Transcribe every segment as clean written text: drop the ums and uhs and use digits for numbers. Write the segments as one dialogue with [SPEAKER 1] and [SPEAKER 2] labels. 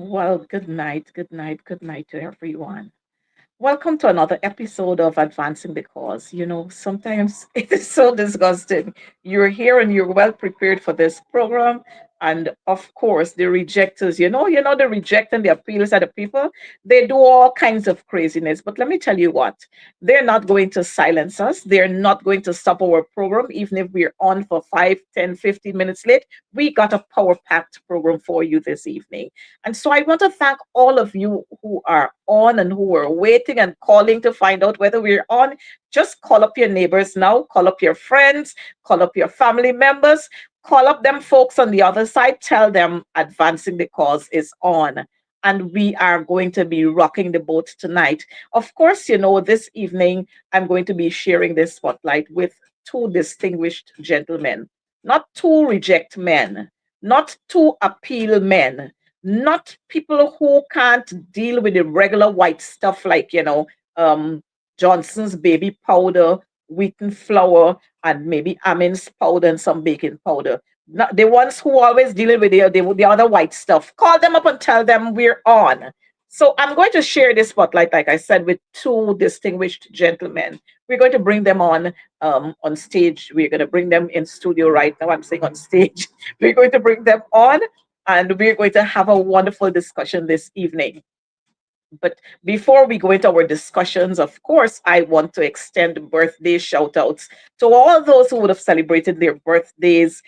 [SPEAKER 1] Well, good night to everyone. Welcome to another episode of Advancing the Cause. Sometimes it is so disgusting. You're here and you're well prepared for this program. And of course, the rejectors, the reject and the appeals at the people, they do all kinds of craziness. But let me tell you what, they're not going to silence us. They're not going to stop our program, even if we're on for 5, 10, 15 minutes late. We got a power packed program for you this evening. And so I want to thank all of you who are on and who are waiting and calling to find out whether we're on. Just call up your neighbors now, call up your friends, call up your family members, call up them folks on the other side, tell them Advancing the Cause is on. And we are going to be rocking the boat tonight. Of course, this evening I'm going to be sharing this spotlight with two distinguished gentlemen, not two reject men, not two appeal men, not people who can't deal with the regular white stuff like, um, Johnson's baby powder, wheaten flour, and maybe Amin's powder and some baking powder. Not the ones who always dealing with the other white stuff. Call them up and tell them we're on. So I'm going to share this spotlight, like I said, with two distinguished gentlemen. We're going to bring them on stage. We're going to bring them in studio right now. I'm saying on stage. We're going to bring them on and we're going to have a wonderful discussion this evening. But before we go into our discussions, of course, I want to extend birthday shout outs to all those who would have celebrated their birthdays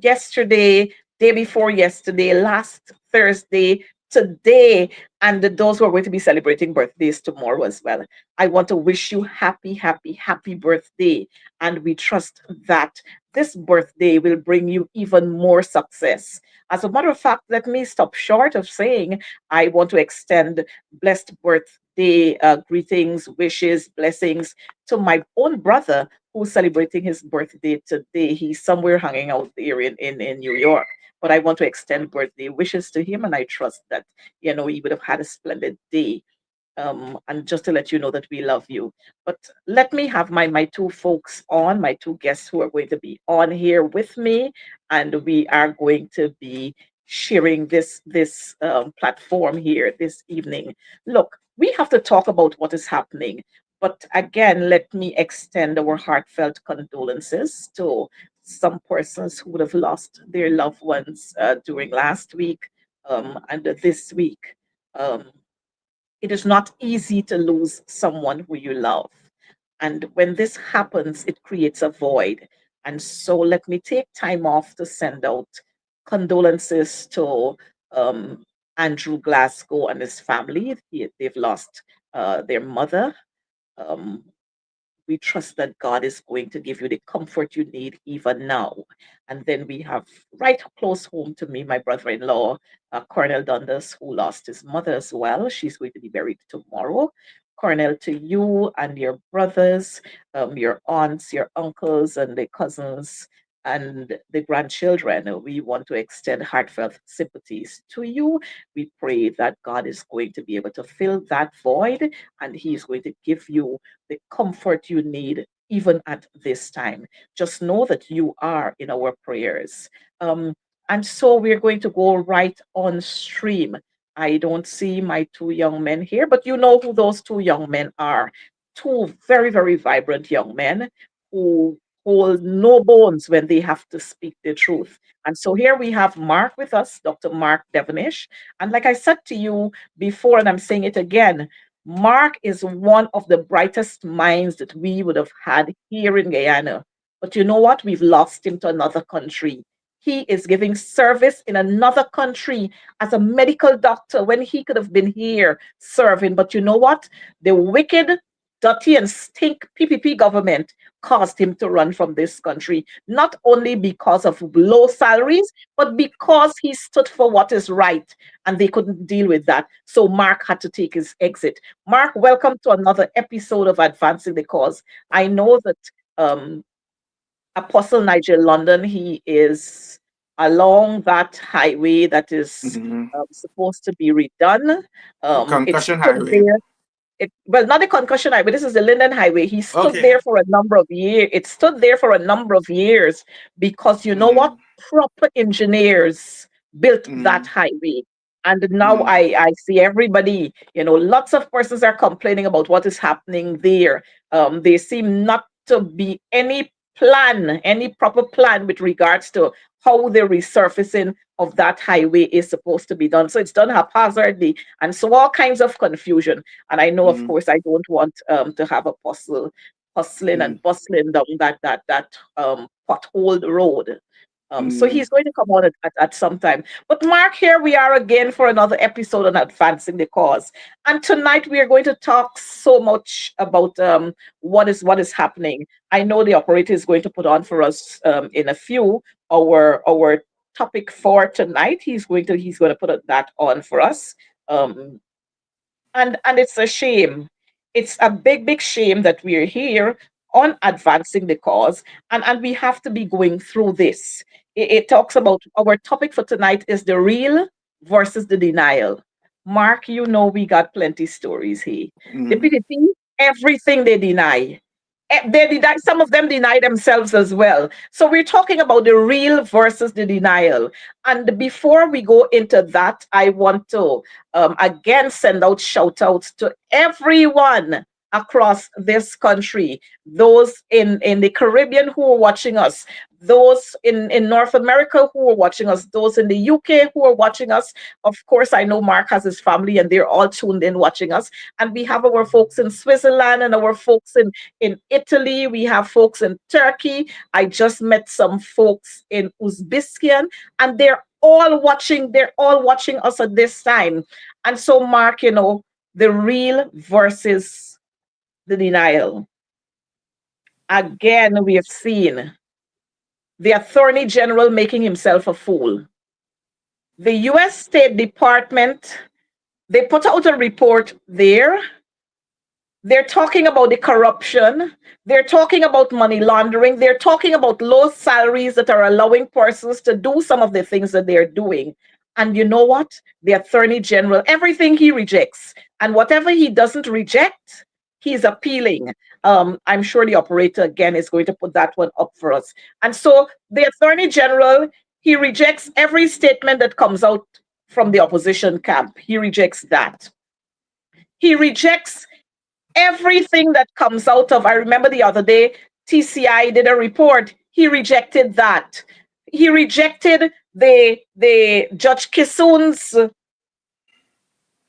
[SPEAKER 1] yesterday, day before yesterday, last Thursday, today, and those who are going to be celebrating birthdays tomorrow as well. I want to wish you happy, happy, happy birthday. And we trust that this birthday will bring you even more success. As a matter of fact, let me stop short of saying I want to extend blessed birthday greetings, wishes, blessings to my own brother who's celebrating his birthday today. He's somewhere hanging out there in New York. But I want to extend birthday wishes to him, and I trust that, he would have had a splendid day. And just to let you know that we love you. But let me have my two folks on, my two guests who are going to be on here with me, and we are going to be sharing this platform here this evening. Look, we have to talk about what is happening. But again, let me extend our heartfelt condolences to some persons who would have lost their loved ones during last week and this week. Um, it is not easy to lose someone who you love. And when this happens, it creates a void. And so let me take time off to send out condolences to um, Andrew Glasgow and his family. They've lost their mother. Um, we trust that God is going to give you the comfort you need even now. And then we have right close home to me, my brother in law, Colonel Dundas, who lost his mother as well. She's going to be buried tomorrow. Colonel, to you and your brothers, your aunts, your uncles, and the cousins, and the grandchildren, we want to extend heartfelt sympathies to you. We pray that God is going to be able to fill that void and He is going to give you the comfort you need even at this time. Just know that you are in our prayers. Um, and so we're going to go right on stream. I don't see my two young men here, but you know who those two young men are. Two very, very vibrant young men who hold no bones when they have to speak the truth. And so here we have Mark with us, Dr. Mark Devonish. And like I said to you before, and I'm saying it again, Mark is one of the brightest minds that we would have had here in Guyana. But you know what? We've lost him to another country. He is giving service in another country as a medical doctor when he could have been here serving. But you know what? The wicked, dirty, and stink PPP government caused him to run from this country, not only because of low salaries, but because he stood for what is right and they couldn't deal with that. So Mark had to take his exit. Mark, welcome to another episode of Advancing the Cause. I know that um, Apostle Nigel London, he is along that highway that is
[SPEAKER 2] Mhm.
[SPEAKER 1] supposed to be redone. It
[SPEAKER 2] Concussion
[SPEAKER 1] stood
[SPEAKER 2] highway.
[SPEAKER 1] there. Well, not the concussion highway. This is the Linden Highway. He stood
[SPEAKER 2] Okay.
[SPEAKER 1] there for a number of years. It stood there for a number of years because you know what?
[SPEAKER 2] Mm,
[SPEAKER 1] Proper engineers built that
[SPEAKER 2] mm,
[SPEAKER 1] highway. And now
[SPEAKER 2] Mm,
[SPEAKER 1] I see everybody, lots of persons are complaining about what is happening there. There seem not to be any plan, any proper plan with regards to how the resurfacing of that highway is supposed to be done. So it's done haphazardly, and so all kinds of confusion. And I know, of
[SPEAKER 2] mm,
[SPEAKER 1] course, I don't want to have a hustling
[SPEAKER 2] mm,
[SPEAKER 1] and bustling down that potholed road. So
[SPEAKER 2] mm,
[SPEAKER 1] he's going to come on at some time. But Mark, here we are again for another episode on advancing the cause. And tonight we are going to talk so much about what is happening. I know the operator is going to put on for us in a few our topic for tonight. He's going to put that on for us. Um, and it's a shame. It's a big shame that we're here on advancing the cause, and we have to be going through this. It talks about, our topic for tonight is the real versus the denial. Mark, we got plenty stories here. The
[SPEAKER 2] mm.
[SPEAKER 1] PDP, everything they deny. They deny, some of them deny themselves as well. So we're talking about the real versus the denial. And before we go into that, I want to again send out shout outs to everyone across this country, those in the Caribbean who are watching us, those in North America who are watching us, those in the UK who are watching us. Of course, I know Mark has his family and they're all tuned in watching us. And we have our folks in Switzerland and our folks in Italy. We have folks in Turkey. I just met some folks in Uzbekistan, and they're all watching us at this time. And so, Mark, the real versus the denial. Again, we have seen the Attorney General making himself a fool. The US State Department, they put out a report there. They're talking about the corruption. They're talking about money laundering. They're talking about low salaries that are allowing persons to do some of the things that they're doing. And you know what? The Attorney General, everything he rejects. And whatever he doesn't reject, he's appealing. I'm sure the operator again is going to put that one up for us. And so the Attorney General, he rejects every statement that comes out from the opposition camp. He rejects that. He rejects everything that comes out of, I remember the other day, TCI did a report. He rejected that. He rejected the Judge Kissoon's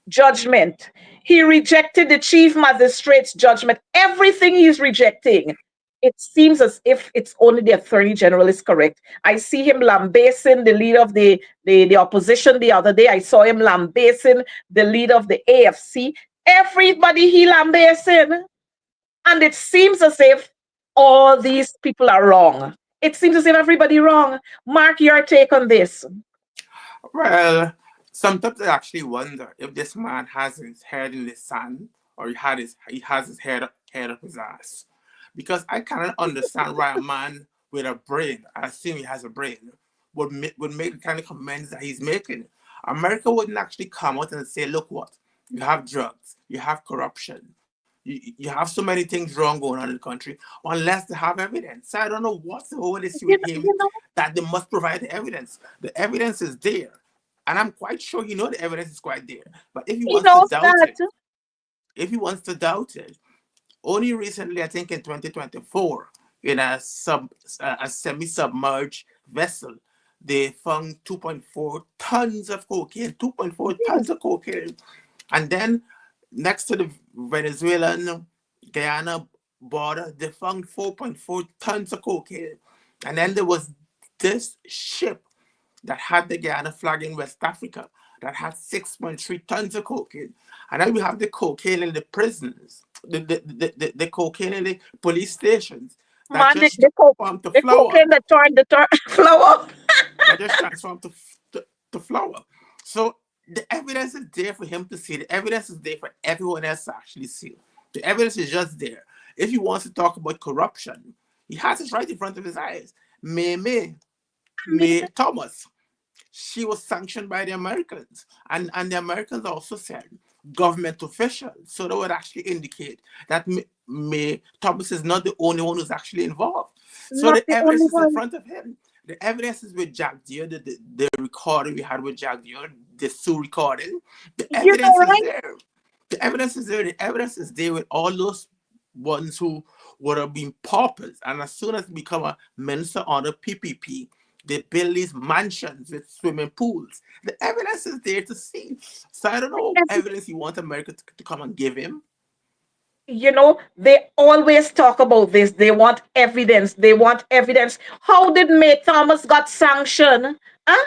[SPEAKER 1] judgment. He rejected the chief magistrate's judgment. Everything he's rejecting. It seems as if it's only the attorney general is correct. I see him lambasting the leader of the opposition the other day. I saw him lambasting the leader of the AFC. Everybody he lambasting. And it seems as if all these people are wrong. It seems as if everybody wrong. Mark, your take on this.
[SPEAKER 2] Well, sometimes I actually wonder if this man has his head in the sand or he has his head up his ass. Because I cannot understand why a man with a brain, I assume he has a brain, would make the kind of comments that he's making. America wouldn't actually come out and say, look what, you have drugs, you have corruption, you have so many things wrong going on in the country, unless they have evidence. So I don't know what's the whole issue
[SPEAKER 1] You
[SPEAKER 2] with
[SPEAKER 1] know,
[SPEAKER 2] him
[SPEAKER 1] you know,
[SPEAKER 2] that they must provide the evidence. The evidence is there. And I'm quite sure he knows the evidence is quite there. But if he
[SPEAKER 1] he
[SPEAKER 2] wants to
[SPEAKER 1] knows
[SPEAKER 2] doubt
[SPEAKER 1] that.
[SPEAKER 2] it, if he wants to doubt it, only recently, I think in 2024, in a semi-submerged vessel, they found 2.4 tons of cocaine, 2.4
[SPEAKER 1] Yes.
[SPEAKER 2] tons of cocaine. And then next to the Venezuelan Guyana border, they found 4.4 tons of cocaine. And then there was this ship that had the Guyana flag in West Africa that had 6.3 tons of cocaine. And then we have the cocaine in the prisons, the cocaine in the police stations that
[SPEAKER 1] Man,
[SPEAKER 2] just transformed to
[SPEAKER 1] the
[SPEAKER 2] flour,
[SPEAKER 1] cocaine that turned the flower.
[SPEAKER 2] that just transformed to flour. So the evidence is there for him to see. The evidence is there for everyone else to actually see. The evidence is just there. If he wants to talk about corruption, he has it right in front of his eyes. May Thomas, she was sanctioned by the Americans. And the Americans also said government officials. So that would actually indicate that May Thomas is not the only one who's actually involved. So
[SPEAKER 1] Not
[SPEAKER 2] the
[SPEAKER 1] the
[SPEAKER 2] evidence
[SPEAKER 1] only
[SPEAKER 2] is in
[SPEAKER 1] one.
[SPEAKER 2] front of him. The evidence is with Jack Deere, the recording we had with Jack Deere. this Sue recording. The
[SPEAKER 1] You know,
[SPEAKER 2] evidence is
[SPEAKER 1] right?
[SPEAKER 2] there. The evidence is there. The evidence is there with all those ones who would have been paupers. And as soon as they become a minister under PPP, they build these mansions with swimming pools. The evidence is there to see. So I don't know what evidence you want America to come and give him.
[SPEAKER 1] You know, they always talk about this. They want evidence. They want evidence. How did May Thomas got sanctioned? Huh?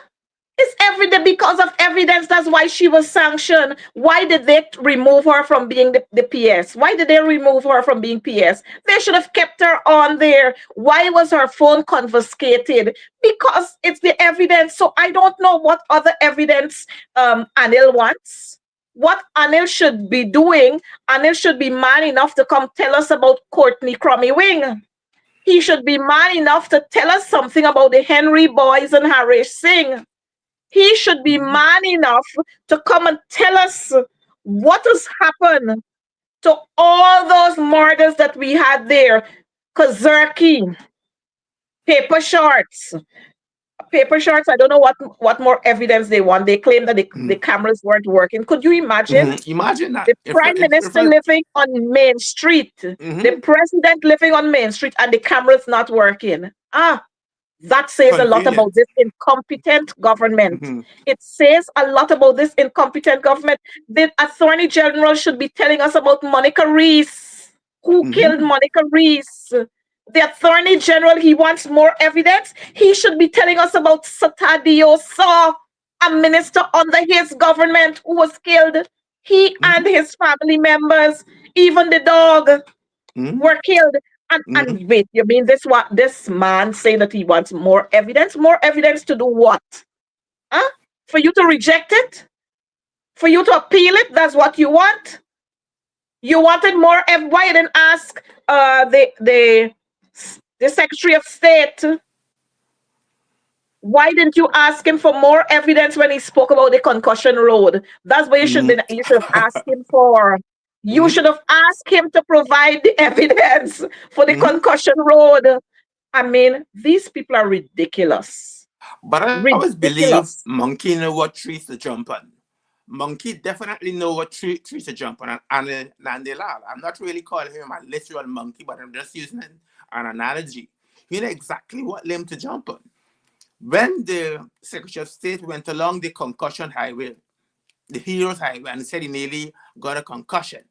[SPEAKER 1] It's evident because of evidence. That's why she was sanctioned. Why did they remove her from being the PS? Why did they remove her from being PS? They should have kept her on there. Why was her phone confiscated? Because it's the evidence. So I don't know what other evidence Anil wants. What Anil should be doing, Anil should be man enough to come tell us about Courtney Crummy Wing. He should be man enough to tell us something about the Henry Boys and Harish Singh. He should be
[SPEAKER 2] Mhm.
[SPEAKER 1] man enough to come and tell us what has happened to all those murders that we had there. Kazerki, paper shorts. Paper shorts, I don't know what more evidence they want. They claim that the
[SPEAKER 2] Mhm.
[SPEAKER 1] cameras weren't working. Could you imagine?
[SPEAKER 2] Mhm. Imagine that.
[SPEAKER 1] The prime minister living on Main Street, the
[SPEAKER 2] Mhm.
[SPEAKER 1] president living on Main Street, and the cameras not working. That says a lot about
[SPEAKER 2] Convenient.
[SPEAKER 1] this incompetent government.
[SPEAKER 2] Mhm.
[SPEAKER 1] It says a lot about this incompetent government. The Attorney General should be telling us about Monica Reese. Who killed
[SPEAKER 2] Mhm.
[SPEAKER 1] Monica Reese? The Attorney General, he wants more evidence. He should be telling us about Satadio Saw, a minister under his government who was killed. He and
[SPEAKER 2] Mhm.
[SPEAKER 1] his family members, even the dog,
[SPEAKER 2] Mhm.
[SPEAKER 1] were killed. And
[SPEAKER 2] Mhm.
[SPEAKER 1] wait, you mean this man saying that he wants more evidence? More evidence to do what? Huh? For you to reject it? For you to appeal it? That's what you want? You wanted more why you didn't ask the Secretary of State? Why didn't you ask him for more evidence when he spoke about the concussion road? That's what
[SPEAKER 2] Mhm.
[SPEAKER 1] you should have asked him for. You
[SPEAKER 2] Mhm.
[SPEAKER 1] should have asked him to provide the evidence for the
[SPEAKER 2] Mhm.
[SPEAKER 1] concussion road. I mean, these people are ridiculous.
[SPEAKER 2] But I always believe
[SPEAKER 1] Ridiculous.
[SPEAKER 2] monkey know what trees to jump on. Monkey definitely know what trees to jump on. And Nandilal, I'm not really calling him a literal monkey, but I'm just using an analogy. He know exactly what limb to jump on. When the Secretary of State went along the concussion highway, the Heroes Highway, and said he nearly got a concussion,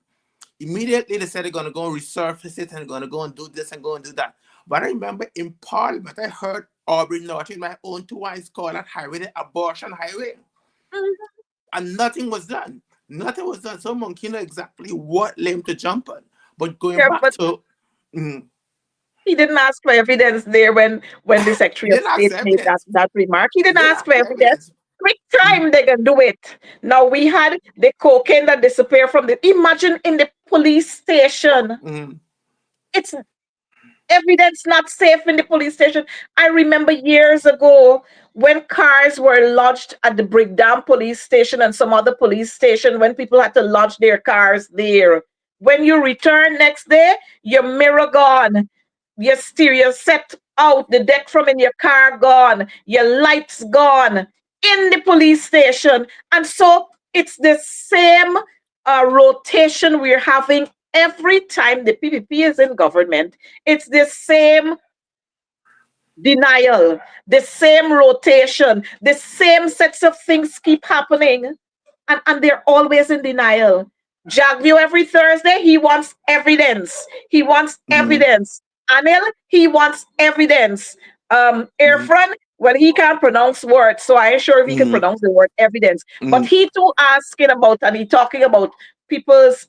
[SPEAKER 2] immediately they said they're going to go resurface it and going to go and do this and go and do that. But I remember in Parliament, I heard Aubrey Norton, my own two eyes, call that highway the abortion highway.
[SPEAKER 1] Mhm.
[SPEAKER 2] And nothing was done. Nothing was done. So Monkey know exactly what lane to jump on. But going
[SPEAKER 1] Yeah,
[SPEAKER 2] back
[SPEAKER 1] but
[SPEAKER 2] to, mm,
[SPEAKER 1] he didn't ask for evidence there when the
[SPEAKER 2] he
[SPEAKER 1] Secretary of
[SPEAKER 2] didn't ask
[SPEAKER 1] State made
[SPEAKER 2] evidence.
[SPEAKER 1] that remark. He
[SPEAKER 2] He
[SPEAKER 1] didn't
[SPEAKER 2] didn't
[SPEAKER 1] ask for
[SPEAKER 2] ask
[SPEAKER 1] evidence.
[SPEAKER 2] evidence.
[SPEAKER 1] Quick
[SPEAKER 2] Mm,
[SPEAKER 1] time they can do it. Now we had the cocaine that disappeared from the imagine in the police station.
[SPEAKER 2] mm,
[SPEAKER 1] It's evidence not safe in the police station. I remember years ago when cars were lodged at the Brigdam police station and some other police station when people had to lodge their cars there. When you return next day, your mirror gone, your stereo set out, the deck from in your car gone, your lights gone in the police station. And so it's the same rotation we're having every time the PPP is in government. It's the same denial, the same rotation, the same sets of things keep happening, and they're always in denial. Jagview every Thursday, he wants evidence. He wants
[SPEAKER 2] mm,
[SPEAKER 1] evidence. Anil, he wants evidence.
[SPEAKER 2] mm,
[SPEAKER 1] Irfan, well, he can't pronounce words, so I ain't sure if he can
[SPEAKER 2] mm,
[SPEAKER 1] pronounce the word evidence. But
[SPEAKER 2] mm,
[SPEAKER 1] he too asking about and he talking about people's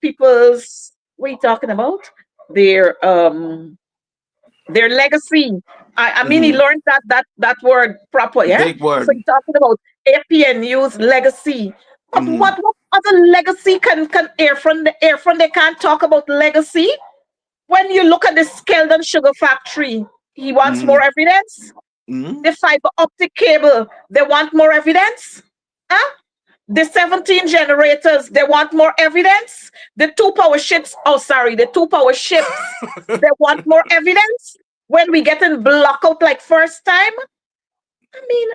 [SPEAKER 1] people's what are you talking about? Their their legacy. I mean, he
[SPEAKER 2] mm.
[SPEAKER 1] learned that word proper, yeah.
[SPEAKER 2] Big
[SPEAKER 1] So
[SPEAKER 2] word.
[SPEAKER 1] he's talking about APNU's legacy. But
[SPEAKER 2] Mm,
[SPEAKER 1] what other legacy can Air from they can't talk about legacy? When you look at the Skeldon Sugar Factory, he wants more
[SPEAKER 2] mm,
[SPEAKER 1] evidence.
[SPEAKER 2] mm.
[SPEAKER 1] The fiber optic cable, they want more evidence. Huh? The 17 generators, they want more evidence. The two power ships, oh, sorry, the two power ships, they want more evidence. When we get in blackout like first time, I mean,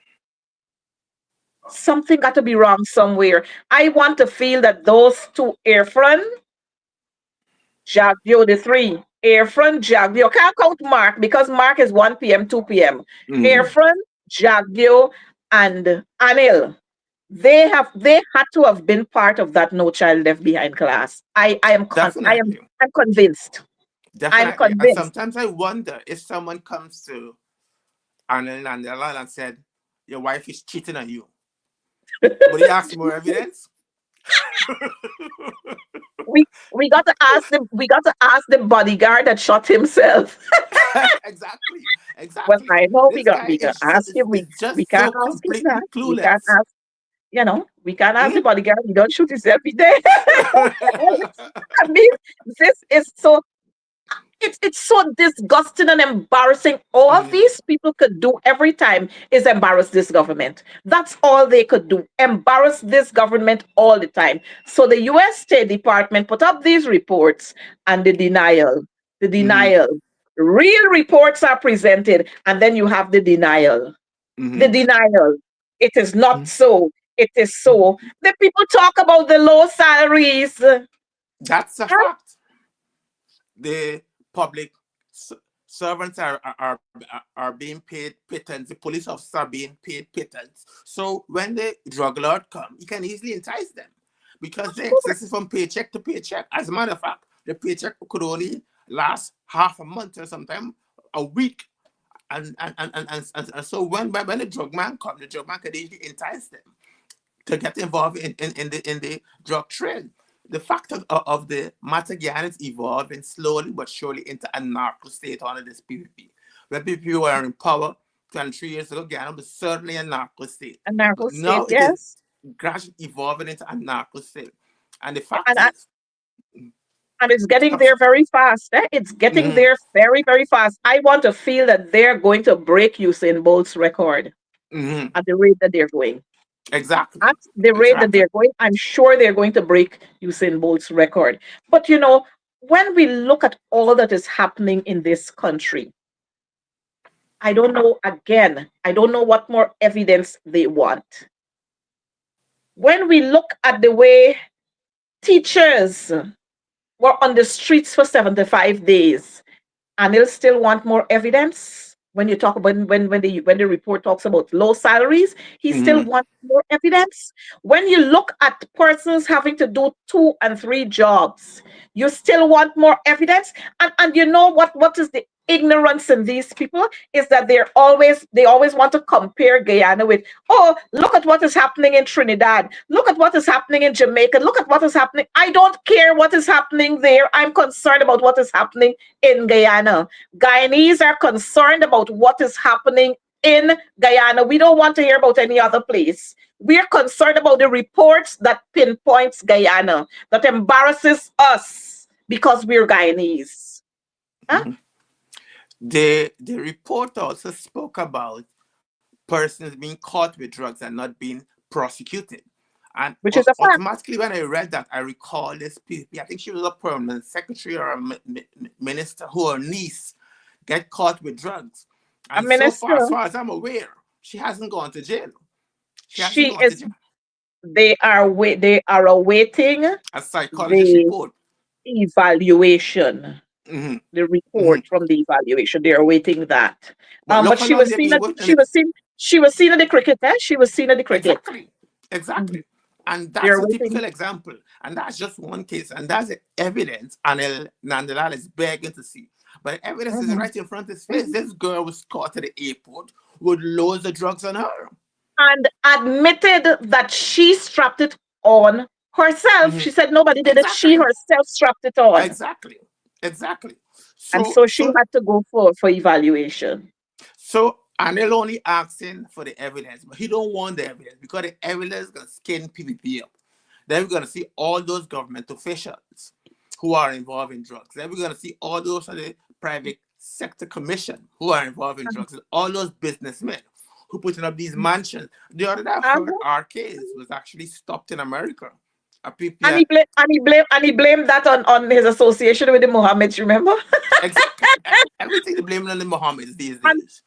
[SPEAKER 1] Something got to be wrong somewhere. I want to feel that those two, Efren, Jagdio, the three, Efren, Jagdio, can't count Mark because Mark is 1 p.m., 2 p.m.
[SPEAKER 2] Mm,
[SPEAKER 1] Efren, Jagdio, and Anil. They had to have been part of that No Child Left Behind class.
[SPEAKER 2] definitely.
[SPEAKER 1] I'm convinced. I'm
[SPEAKER 2] Definitely. And
[SPEAKER 1] convinced.
[SPEAKER 2] sometimes I wonder if someone comes to Arnold and said, your wife is cheating on you. Would he ask more evidence?
[SPEAKER 1] We got to ask the bodyguard that shot himself.
[SPEAKER 2] Exactly.
[SPEAKER 1] Well,
[SPEAKER 2] Exactly.
[SPEAKER 1] I know
[SPEAKER 2] This guy
[SPEAKER 1] we can
[SPEAKER 2] is,
[SPEAKER 1] ask him.
[SPEAKER 2] is
[SPEAKER 1] We
[SPEAKER 2] just
[SPEAKER 1] can't
[SPEAKER 2] so
[SPEAKER 1] ask him that.
[SPEAKER 2] completely
[SPEAKER 1] We can't
[SPEAKER 2] clueless.
[SPEAKER 1] ask, we can't ask the
[SPEAKER 2] Mhm.
[SPEAKER 1] bodyguard. He don't shoot himself every day. I mean, this is so it's so disgusting and embarrassing. All
[SPEAKER 2] Mhm.
[SPEAKER 1] these people could do every time is embarrass this government. That's all they could do. Embarrass this government all the time. So the US State Department put up these reports and the
[SPEAKER 2] Mhm.
[SPEAKER 1] denial. Real reports are presented, and then you have the denial. The
[SPEAKER 2] Mhm.
[SPEAKER 1] denial. It is not
[SPEAKER 2] Mhm.
[SPEAKER 1] so. It is so. The people talk about the low salaries.
[SPEAKER 2] That's a fact. The public servants are being paid pittance. The police officers are being paid pittance. So when the drug lord come, you can easily entice them because
[SPEAKER 1] Of
[SPEAKER 2] they
[SPEAKER 1] course.
[SPEAKER 2] exist from paycheck to paycheck. As a matter of fact, the paycheck could only last half a month or sometimes a week. And so when the drug man comes, the drug man can easily entice them to get involved in the drug trade. The fact of the matter Guyana is evolving slowly but surely into a narco state under this PPP. When PPP were in power 23 years ago, Guyana was certainly a narco state.
[SPEAKER 1] A narco
[SPEAKER 2] But
[SPEAKER 1] state,
[SPEAKER 2] now it is
[SPEAKER 1] yes.
[SPEAKER 2] gradually evolving into a narco state. And the
[SPEAKER 1] Yeah,
[SPEAKER 2] fact is,
[SPEAKER 1] and it's getting
[SPEAKER 2] stop.
[SPEAKER 1] there very fast. Eh? It's getting
[SPEAKER 2] Mhm,
[SPEAKER 1] there very, very fast. I want to feel that they're going to break Usain Bolt's record
[SPEAKER 2] mhm,
[SPEAKER 1] at the rate that they're going.
[SPEAKER 2] exactly.
[SPEAKER 1] At the rate that
[SPEAKER 2] Exactly.
[SPEAKER 1] they're going, I'm sure they're going to break Usain Bolt's record. But when we look at all that is happening in this country, I don't know, again, I don't know what more evidence they want. When we look at the way teachers were on the streets for 75 days, and they'll still want more evidence. When you talk about when the report talks about low salaries, he still
[SPEAKER 2] Mhm,
[SPEAKER 1] wants more evidence. When you look at persons having to do 2 and 3 jobs, you still want more evidence. And you know what is the ignorance in these people is that they always want to compare Guyana with, oh, look at what is happening in Trinidad, look at what is happening in Jamaica, look at what is happening. I don't care what is happening there. I'm concerned about what is happening in Guyana. Guyanese are concerned about what is happening in Guyana. We don't want to hear about any other place. We're concerned about the reports that pinpoints Guyana, that embarrasses us because we're Guyanese. Huh?
[SPEAKER 2] mhm. The report also spoke about persons being caught with drugs and not being prosecuted. And
[SPEAKER 1] Which is a fact.
[SPEAKER 2] automatically, when I read that, I recall this PPP. I think she was a permanent secretary or a minister who her niece get caught with drugs.
[SPEAKER 1] A
[SPEAKER 2] And so far, as
[SPEAKER 1] minister,
[SPEAKER 2] far as I'm aware, she hasn't gone to jail. She hasn't
[SPEAKER 1] she
[SPEAKER 2] gone to
[SPEAKER 1] is.
[SPEAKER 2] jail.
[SPEAKER 1] They are awaiting
[SPEAKER 2] A psychologist
[SPEAKER 1] the
[SPEAKER 2] report.
[SPEAKER 1] evaluation,
[SPEAKER 2] Hmm.
[SPEAKER 1] the
[SPEAKER 2] Hmm.
[SPEAKER 1] report from the evaluation. They're awaiting that.
[SPEAKER 2] But look
[SPEAKER 1] But
[SPEAKER 2] how
[SPEAKER 1] she
[SPEAKER 2] long
[SPEAKER 1] was
[SPEAKER 2] they've
[SPEAKER 1] seen
[SPEAKER 2] been
[SPEAKER 1] at
[SPEAKER 2] working.
[SPEAKER 1] she was seen she was seen at the cricket. Eh? She was seen at the cricket.
[SPEAKER 2] Exactly.
[SPEAKER 1] Mhm.
[SPEAKER 2] Exactly. And that's
[SPEAKER 1] They're
[SPEAKER 2] a
[SPEAKER 1] waiting.
[SPEAKER 2] typical example. And that's just one case. And that's the evidence Anel Nandalal is begging to see. But the evidence is
[SPEAKER 1] Mhm.
[SPEAKER 2] right in front of his face.
[SPEAKER 1] Mhm.
[SPEAKER 2] This girl was caught at the airport with loads of drugs on her.
[SPEAKER 1] And admitted that she strapped it on herself.
[SPEAKER 2] Mhm.
[SPEAKER 1] She said nobody did it. She
[SPEAKER 2] Exactly.
[SPEAKER 1] herself strapped it on.
[SPEAKER 2] Exactly. Exactly.
[SPEAKER 1] And
[SPEAKER 2] So
[SPEAKER 1] so she
[SPEAKER 2] so
[SPEAKER 1] had to go for evaluation.
[SPEAKER 2] so Anel only asking for the evidence, but he don't want the evidence because the evidence is gonna skin PPP up. Then we're gonna see all those government officials who are involved in drugs. Then we're gonna see all those of the private sector commission who are involved in drugs. All those businessmen who putting up these mansions. The other day I heard
[SPEAKER 1] Uh-huh.
[SPEAKER 2] our case was actually stopped in America. A people,
[SPEAKER 1] And
[SPEAKER 2] yeah,
[SPEAKER 1] he blamed that on his association with the Mohammeds, remember?
[SPEAKER 2] exactly. Everything they blaming on the Mohammeds these
[SPEAKER 1] And
[SPEAKER 2] days.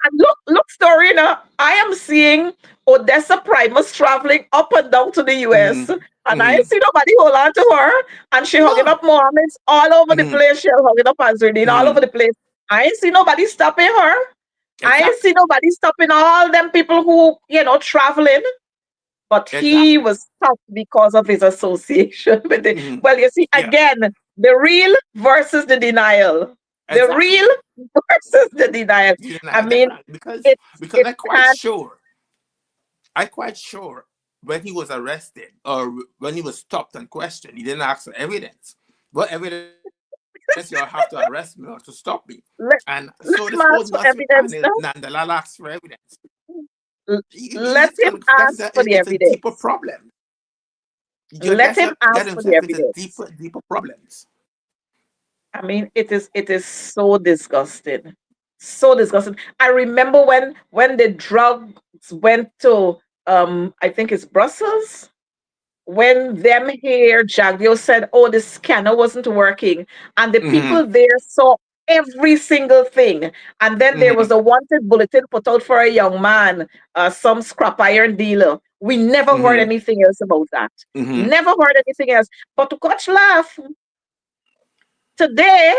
[SPEAKER 1] look, story now. I am seeing Odessa Primus traveling up and down to the US,
[SPEAKER 2] Mm-hmm.
[SPEAKER 1] and I
[SPEAKER 2] Mm-hmm.
[SPEAKER 1] see nobody hold on to her, and she hugging
[SPEAKER 2] No.
[SPEAKER 1] up Mohammeds all over the
[SPEAKER 2] Mm-hmm.
[SPEAKER 1] place. She hugging up Azardine all over
[SPEAKER 2] Mm-hmm.
[SPEAKER 1] the place. I ain't see nobody stopping her. I ain't see
[SPEAKER 2] Exactly.
[SPEAKER 1] nobody stopping all them people who traveling. But he
[SPEAKER 2] Exactly.
[SPEAKER 1] was stopped because of his association with the.
[SPEAKER 2] Mm-hmm.
[SPEAKER 1] Well, you see,
[SPEAKER 2] Yeah.
[SPEAKER 1] again, the real versus the denial. The real
[SPEAKER 2] Exactly.
[SPEAKER 1] versus the denial.
[SPEAKER 2] You
[SPEAKER 1] I
[SPEAKER 2] know,
[SPEAKER 1] mean,
[SPEAKER 2] definitely
[SPEAKER 1] it
[SPEAKER 2] because
[SPEAKER 1] it can't.
[SPEAKER 2] I quite sure when he was arrested or when he was stopped and questioned, he didn't ask for evidence. What evidence you have to arrest me or to stop me? And
[SPEAKER 1] Let,
[SPEAKER 2] so this whole
[SPEAKER 1] let him
[SPEAKER 2] nonsense
[SPEAKER 1] ask for
[SPEAKER 2] and
[SPEAKER 1] evidence now.
[SPEAKER 2] Nandalal asks for evidence. You
[SPEAKER 1] Let
[SPEAKER 2] just
[SPEAKER 1] him
[SPEAKER 2] gonna get
[SPEAKER 1] ask
[SPEAKER 2] into
[SPEAKER 1] for the
[SPEAKER 2] it's a deeper
[SPEAKER 1] evidence.
[SPEAKER 2] problem. You
[SPEAKER 1] Let him
[SPEAKER 2] get
[SPEAKER 1] ask for the
[SPEAKER 2] himself into
[SPEAKER 1] evidence.
[SPEAKER 2] deeper problems.
[SPEAKER 1] I mean, it is so disgusting, so disgusting. I remember when the drugs went to I think it's Brussels. When them here, Jagdio said, "Oh, the scanner wasn't working," and the
[SPEAKER 2] Mm-hmm.
[SPEAKER 1] people there saw every single thing. And then there was
[SPEAKER 2] Mm-hmm.
[SPEAKER 1] a wanted bulletin put out for a young man, some scrap iron dealer. We never heard
[SPEAKER 2] Mm-hmm.
[SPEAKER 1] anything else about that.
[SPEAKER 2] Mm-hmm.
[SPEAKER 1] Never heard anything else. But to catch laugh, today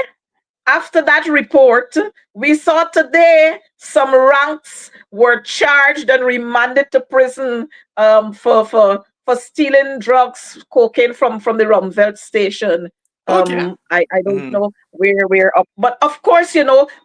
[SPEAKER 1] after that report, we saw today some ranks were charged and remanded to prison for stealing drugs, cocaine from the Rumvelt station.
[SPEAKER 2] Okay.
[SPEAKER 1] I don't
[SPEAKER 2] Mm-hmm.
[SPEAKER 1] know where we're up, but of course,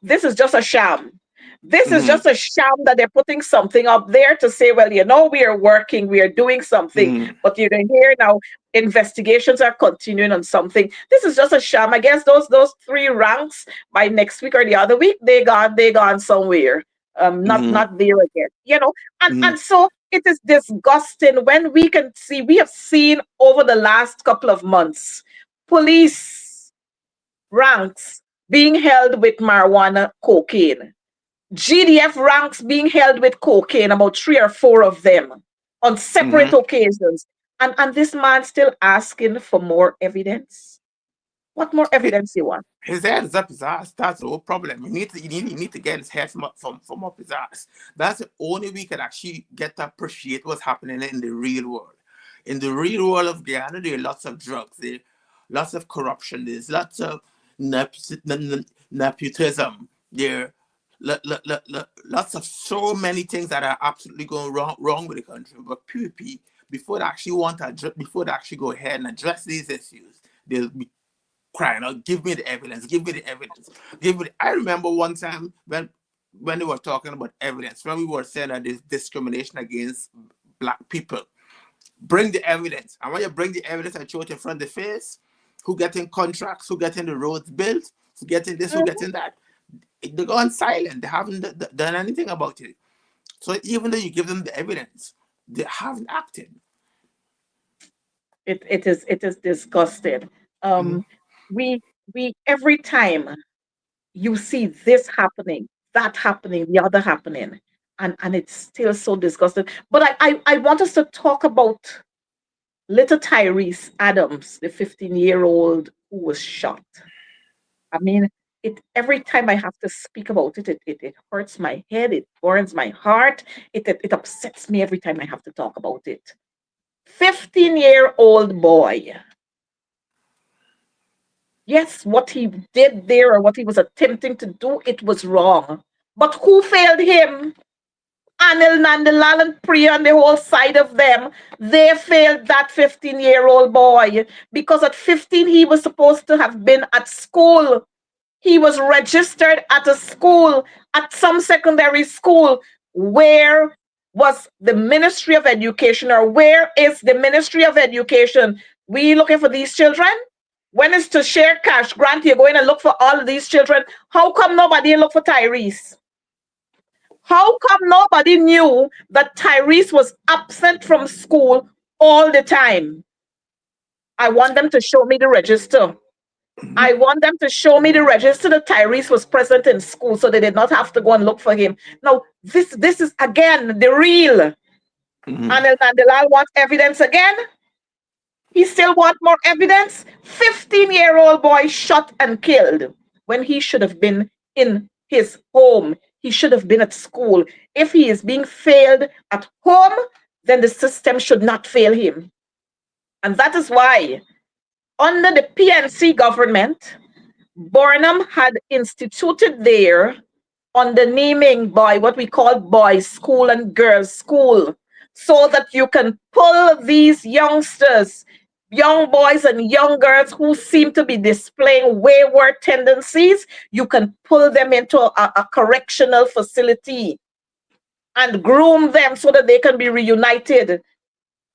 [SPEAKER 1] this is just a sham. This is
[SPEAKER 2] Mm-hmm.
[SPEAKER 1] just a sham that they're putting something up there to say, well, we are working, we are doing something,
[SPEAKER 2] Mm-hmm.
[SPEAKER 1] but you can hear now investigations are continuing on something. This is just a sham. I guess those three ranks by next week or the other week, they gone somewhere.
[SPEAKER 2] Mm-hmm.
[SPEAKER 1] Not there again. And
[SPEAKER 2] Mm-hmm.
[SPEAKER 1] and so it is disgusting when we have seen over the last couple of months police ranks being held with marijuana, cocaine. GDF ranks being held with cocaine, about three or four of them on separate
[SPEAKER 2] Mm-hmm.
[SPEAKER 1] occasions. And this man still asking for more evidence. What more evidence you want?
[SPEAKER 2] His head is up his ass. That's the whole problem. You need to get his head from up his ass. That's the only way we can actually get to appreciate what's happening in the real world. In the real world of Guyana, there are lots of drugs, there lots of corruption, there's lots of nepotism, there lots of so many things that are absolutely going wrong with the country. But people, before they actually go ahead and address these issues, they'll be crying out, give me the evidence, give me the evidence, give me. I remember one time when they were talking about evidence, when we were saying that there's discrimination against black people. Bring the evidence, and when you bring the evidence and show it in front of the face, who getting contracts, who getting the roads built, who getting this, who getting that, they go on silent. They haven't done anything about it. So even though you give them the evidence, they haven't acted.
[SPEAKER 1] It is disgusting.
[SPEAKER 2] Mm-hmm.
[SPEAKER 1] Um, we we every time you see this happening, that happening, the other happening, and it's still so disgusting. But I want us to talk about little Tyrese Adams, the 15-year-old who was shot. I mean, it every time I have to speak about it, it hurts my head, it burns my heart, it upsets me every time I have to talk about it. 15-year-old boy. Yes, what he did there or what he was attempting to do, it was wrong. But who failed him? Anil Nandalal and Priya and the whole side of them, they failed that 15-year-old boy because at 15 he was supposed to have been at school. He was registered at a school, at some secondary school. Where was the Ministry of Education, or where is the Ministry of Education? We looking for these children? When it's to share cash grant, you're going to look for all of these children. How come nobody look for Tyrese? How come nobody knew that Tyrese was absent from school all the time? I want them to show me the register.
[SPEAKER 2] Mm-hmm.
[SPEAKER 1] I want them to show me the register that Tyrese was present in school so they did not have to go and look for him. Now, this is again the real.
[SPEAKER 2] Mm-hmm.
[SPEAKER 1] And Nandalal wants evidence again. He still want more evidence? 15-year-old boy shot and killed when he should have been in his home. He should have been at school. If he is being failed at home, then the system should not fail him. And that is why, under the PNC government, Burnham had instituted there on the naming boy, what we call boys' school and girls' school, so that you can pull these youngsters, young boys and young girls who seem to be displaying wayward tendencies, you can pull them into a correctional facility and groom them so that they can be reunited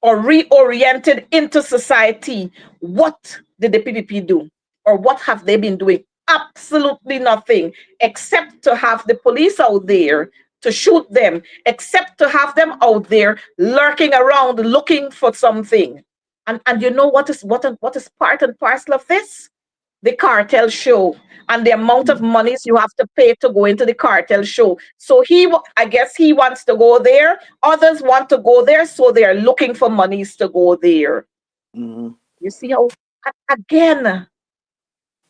[SPEAKER 1] or reoriented into society. What did the PPP do? Or what have they been doing? Absolutely nothing, except to have the police out there to shoot them, except to have them out there lurking around looking for something. And you know what is part and parcel of this? The cartel show and the amount of monies you have to pay to go into the cartel show. So I guess he wants to go there. Others want to go there, so they are looking for monies to go there.
[SPEAKER 2] Mhm.
[SPEAKER 1] You see how again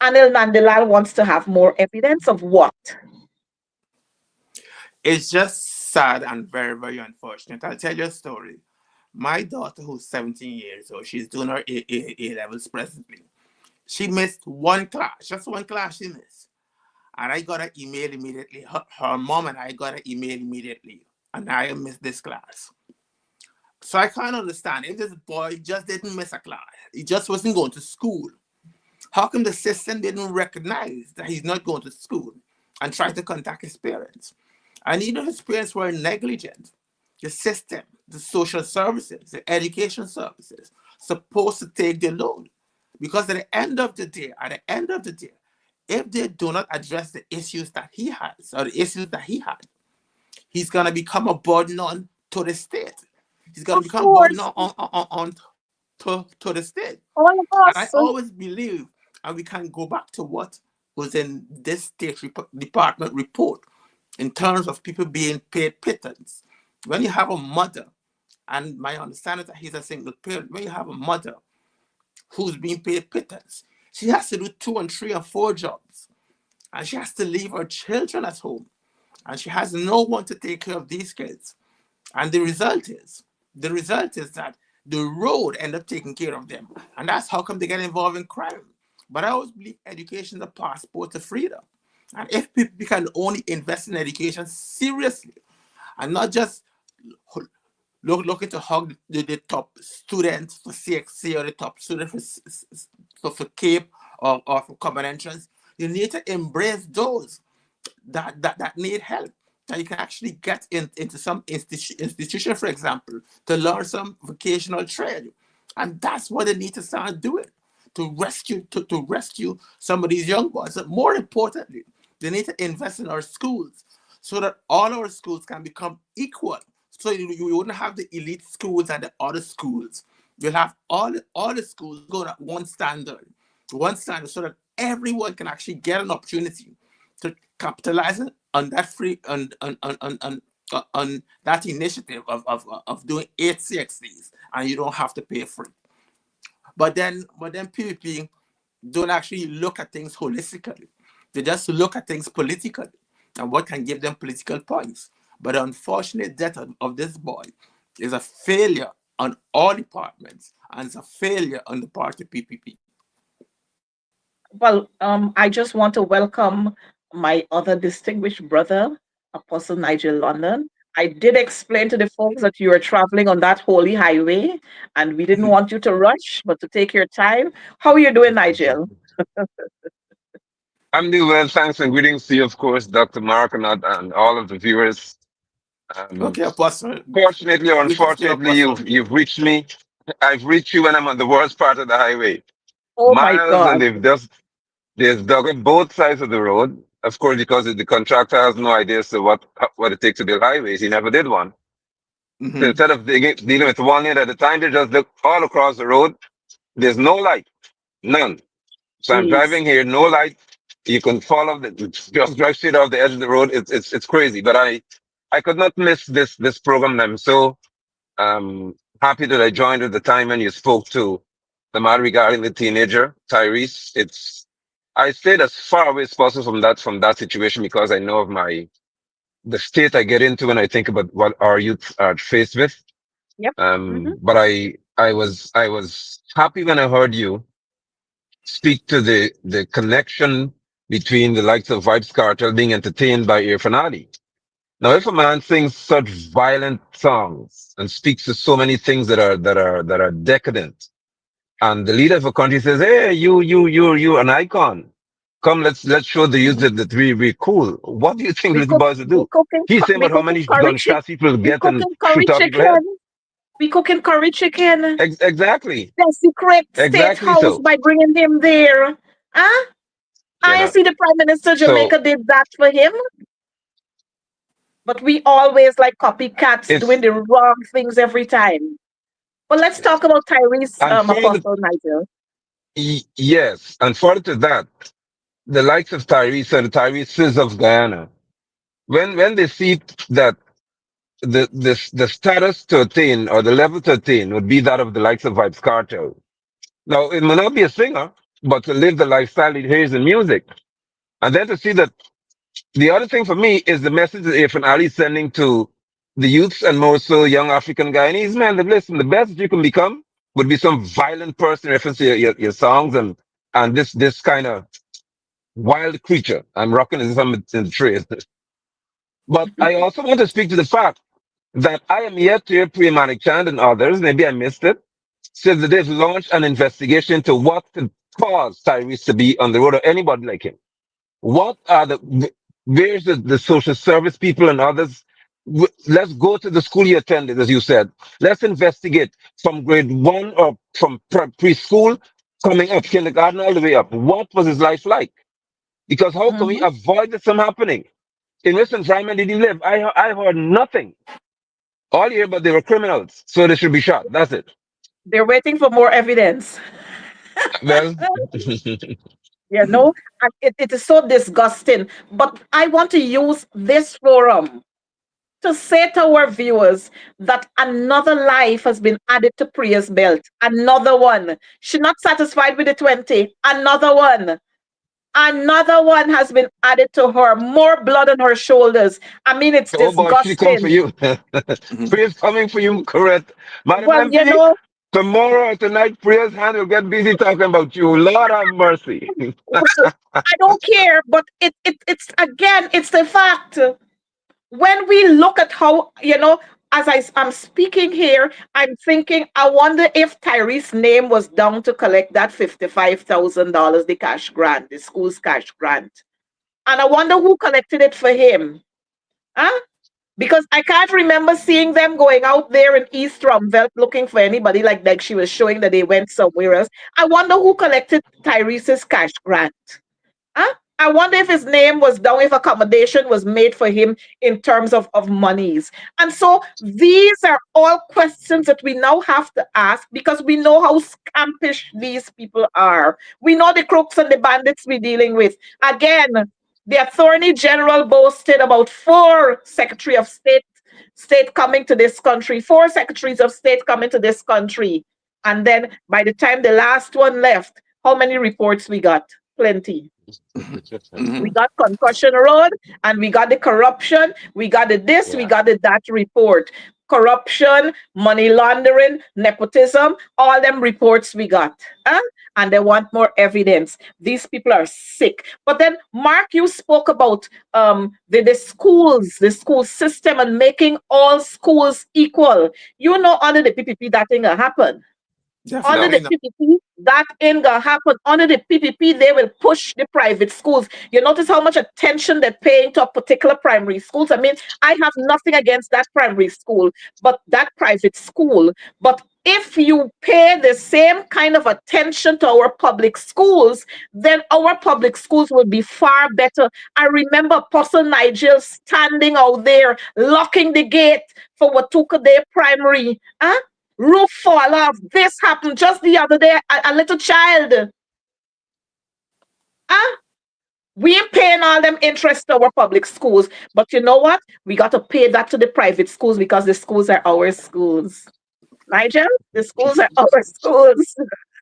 [SPEAKER 1] Anil Nandilal wants to have more evidence of what?
[SPEAKER 2] It's just sad and very, very unfortunate. I'll tell you a story. My daughter, who's 17 years old, she's doing her A levels presently. She missed one class, just one class she missed. And I got an email immediately. Her mom and I got an email immediately. And I missed this class. So I can't understand if this boy just didn't miss a class, he just wasn't going to school. How come the system didn't recognize that he's not going to school and try to contact his parents? And even if his parents were negligent, the system, the social services, the education services, supposed to take the load. Because at the end of the day, if they do not address the issues that he has or the issues that he had, he's gonna become a burden on to the state. He's gonna
[SPEAKER 1] Of
[SPEAKER 2] become a burden
[SPEAKER 1] course,
[SPEAKER 2] on to the state.
[SPEAKER 1] all of
[SPEAKER 2] And I
[SPEAKER 1] us.
[SPEAKER 2] always believe, and we can go back to what was in this department report in terms of people being paid pittance. When you have a mother, and my understanding is that he's a single parent, when you have a mother who's being paid pittance, she has to do 2 and 3 and 4 jobs, and she has to leave her children at home, and she has no one to take care of these kids. And the result is that the road end up taking care of them. And that's how come they get involved in crime. But I always believe education is a passport to freedom. And if people can only invest in education seriously and not just looking to hug the top students for CXC or the top student for CAPE or for common entrance, you need to embrace those that need help, that you can actually get into some institution, for example, to learn some vocational trade. And that's what they need to start doing to rescue some of these young boys. But more importantly, they need to invest in our schools so that all our schools can become equal. So you wouldn't have the elite schools and the other schools. You'll have all the schools going at one standard, so that everyone can actually get an opportunity to capitalize on that free on that initiative of doing 860s, and you don't have to pay free. But then PvP don't actually look at things holistically. They just look at things politically and what can give them political points. But the unfortunate death of this boy is a failure on all departments, and it's a failure on the part of PPP.
[SPEAKER 1] Well, I just want to welcome my other distinguished brother, Apostle Nigel London. I did explain to the folks that you are traveling on that holy highway, and we didn't want you to rush, but to take your time. How are you doing, Nigel?
[SPEAKER 3] I'm doing well, thanks, and greetings to you, of course, Dr. Mark and all of the viewers. Um,
[SPEAKER 2] Okay, Apostle.
[SPEAKER 3] Fortunately or
[SPEAKER 2] Greetings to you,
[SPEAKER 3] unfortunately,
[SPEAKER 2] Apostle.
[SPEAKER 3] you've reached me. I've reached you when I'm on the worst part of the highway.
[SPEAKER 1] Oh my
[SPEAKER 3] Miles, and
[SPEAKER 1] God.
[SPEAKER 3] they've dug up both sides of the road. Of course, because the contractor has no idea as to what it takes to build highways. He never did one. So
[SPEAKER 2] Hmm.
[SPEAKER 3] instead of dealing with one lane at a time, they just look all across the road. There's no light, none. So I'm
[SPEAKER 1] Jeez.
[SPEAKER 3] driving here, no light. You can follow just drive straight off the edge of the road. It's crazy. But I could not miss this program. And I'm so happy that I joined at the time when you spoke to. the matter regarding the teenager, Tyrese. I stayed as far away as possible from that situation because I know of the state I get into when I think about what our youth are faced with.
[SPEAKER 1] Yep. Mm-hmm.
[SPEAKER 3] But I was happy when I heard you speak to the connection between the likes of Vibes Cartel being entertained by Irfan Ali. Now, if a man sings such violent songs and speaks to so many things that are decadent, and the leader of a country says, "Hey, you, an icon. Come, let's show the youth
[SPEAKER 1] Mm-hmm.
[SPEAKER 3] that we cool." What do you think
[SPEAKER 1] We
[SPEAKER 3] little
[SPEAKER 1] cook,
[SPEAKER 3] boys will
[SPEAKER 1] we
[SPEAKER 3] do?
[SPEAKER 1] cooking,
[SPEAKER 3] He's saying
[SPEAKER 1] we
[SPEAKER 3] about how
[SPEAKER 1] cooking
[SPEAKER 3] many
[SPEAKER 1] curry chicken.
[SPEAKER 3] gunshots people
[SPEAKER 1] We
[SPEAKER 3] get and
[SPEAKER 1] cooking curry
[SPEAKER 3] shoot off people's head.
[SPEAKER 1] chicken. We cooking curry chicken.
[SPEAKER 3] Exactly,
[SPEAKER 1] Desecrate State
[SPEAKER 3] exactly.
[SPEAKER 1] House
[SPEAKER 3] So,
[SPEAKER 1] by bringing him there. Huh?
[SPEAKER 3] you
[SPEAKER 1] I
[SPEAKER 3] know,
[SPEAKER 1] see the Prime Minister of
[SPEAKER 3] so
[SPEAKER 1] Jamaica did that for him, but we always like copycats doing
[SPEAKER 3] it's
[SPEAKER 1] the wrong things every time. But let's talk about Tyrese,
[SPEAKER 3] and further,
[SPEAKER 1] Apostle Nigel.
[SPEAKER 3] yes, and further to that, the likes of Tyrese and the Tyrese's of Guyana, when they see that the status to attain or the level to attain would be that of the likes of Vibes Cartel. Now, it may not be a singer, but to live the lifestyle he hears in music. And then to see that the other thing for me is the message that Irfan Ali is sending to the youths and more so young African Guyanese, man, that listen, the best that you can become would be some violent person in reference to your songs and this kind of wild creature. I'm rocking as if I'm in the tree. But I also want to speak to the fact that I am yet to hear Priya Chand and others, maybe I missed it, says that they've launched an investigation into what could cause Tyrese to be on the road or anybody like him. What are where's the social service people and others? Let's go to the school you attended, as you said. Let's investigate from grade one or from preschool coming up, kindergarten all the way up. What was his life like? Because how can we
[SPEAKER 1] Mhm.
[SPEAKER 3] avoid this from happening? In which environment did he live? I heard nothing all year, but they were criminals, so they should be shot. That's it.
[SPEAKER 1] They're waiting for more evidence.
[SPEAKER 3] Well,
[SPEAKER 1] You know, and it is so disgusting. But I want to use this forum to say to our viewers that another life has been added to Priya's belt. Another one. She's not satisfied with the 20. Another one. Another one has been added to her. More blood on her shoulders. I mean, it's
[SPEAKER 3] oh boy, she come for
[SPEAKER 1] disgusting.
[SPEAKER 3] you.
[SPEAKER 2] Mhm.
[SPEAKER 3] Priya's coming for you, correct? Madam
[SPEAKER 1] Well, you
[SPEAKER 3] MP,
[SPEAKER 1] know,
[SPEAKER 3] tomorrow or tonight, Priya's hand will get busy talking about you. Lord have mercy.
[SPEAKER 1] well, I don't care, but it's again, it's the fact. When we look at how, as I'm speaking here, I'm thinking, I wonder if Tyrese's name was down to collect that $55,000, the cash grant, the school's cash grant. And I wonder who collected it for him. Huh? Because I can't remember seeing them going out there in East Rumvelt looking for anybody like she was showing that they went somewhere else. I wonder who collected Tyrese's cash grant. Huh? I wonder if his name was down, if accommodation was made for him in terms of monies. And so these are all questions that we now have to ask because we know how scampish these people are. We know the crooks and the bandits we're dealing with. Again, the Attorney General boasted about four Secretary of State coming to this country, four Secretaries of State coming to this country. And then by the time the last one left, how many reports we got? Plenty. We
[SPEAKER 2] Mhm.
[SPEAKER 1] got concussion road and we got the corruption, we got the this, we
[SPEAKER 3] Yeah.
[SPEAKER 1] got the that report. Corruption, money laundering, nepotism, all them reports we got. Huh? And they want more evidence. These people are sick. But then, Mark, you spoke about the school system and making all schools equal. You know, under the PPP, that thing will happen. Under
[SPEAKER 3] No.
[SPEAKER 1] the
[SPEAKER 2] Definitely not.
[SPEAKER 1] PPP, that ain't gonna happen. Under the PPP, they will push the private schools. You notice how much attention they're paying to a particular primary schools. I mean, I have nothing against that primary school, but that private school. But if you pay the same kind of attention to our public schools, then our public schools will be far better. I remember Apostle Nigel standing out there, locking the gate for Watuka Day Primary. Huh? Roof fall off. This happened just the other day. A little child. Ah, we ain't paying all them interest to our public schools. But you know what? We got to pay that to the private schools because the schools are our schools. Nigel, the schools are our schools.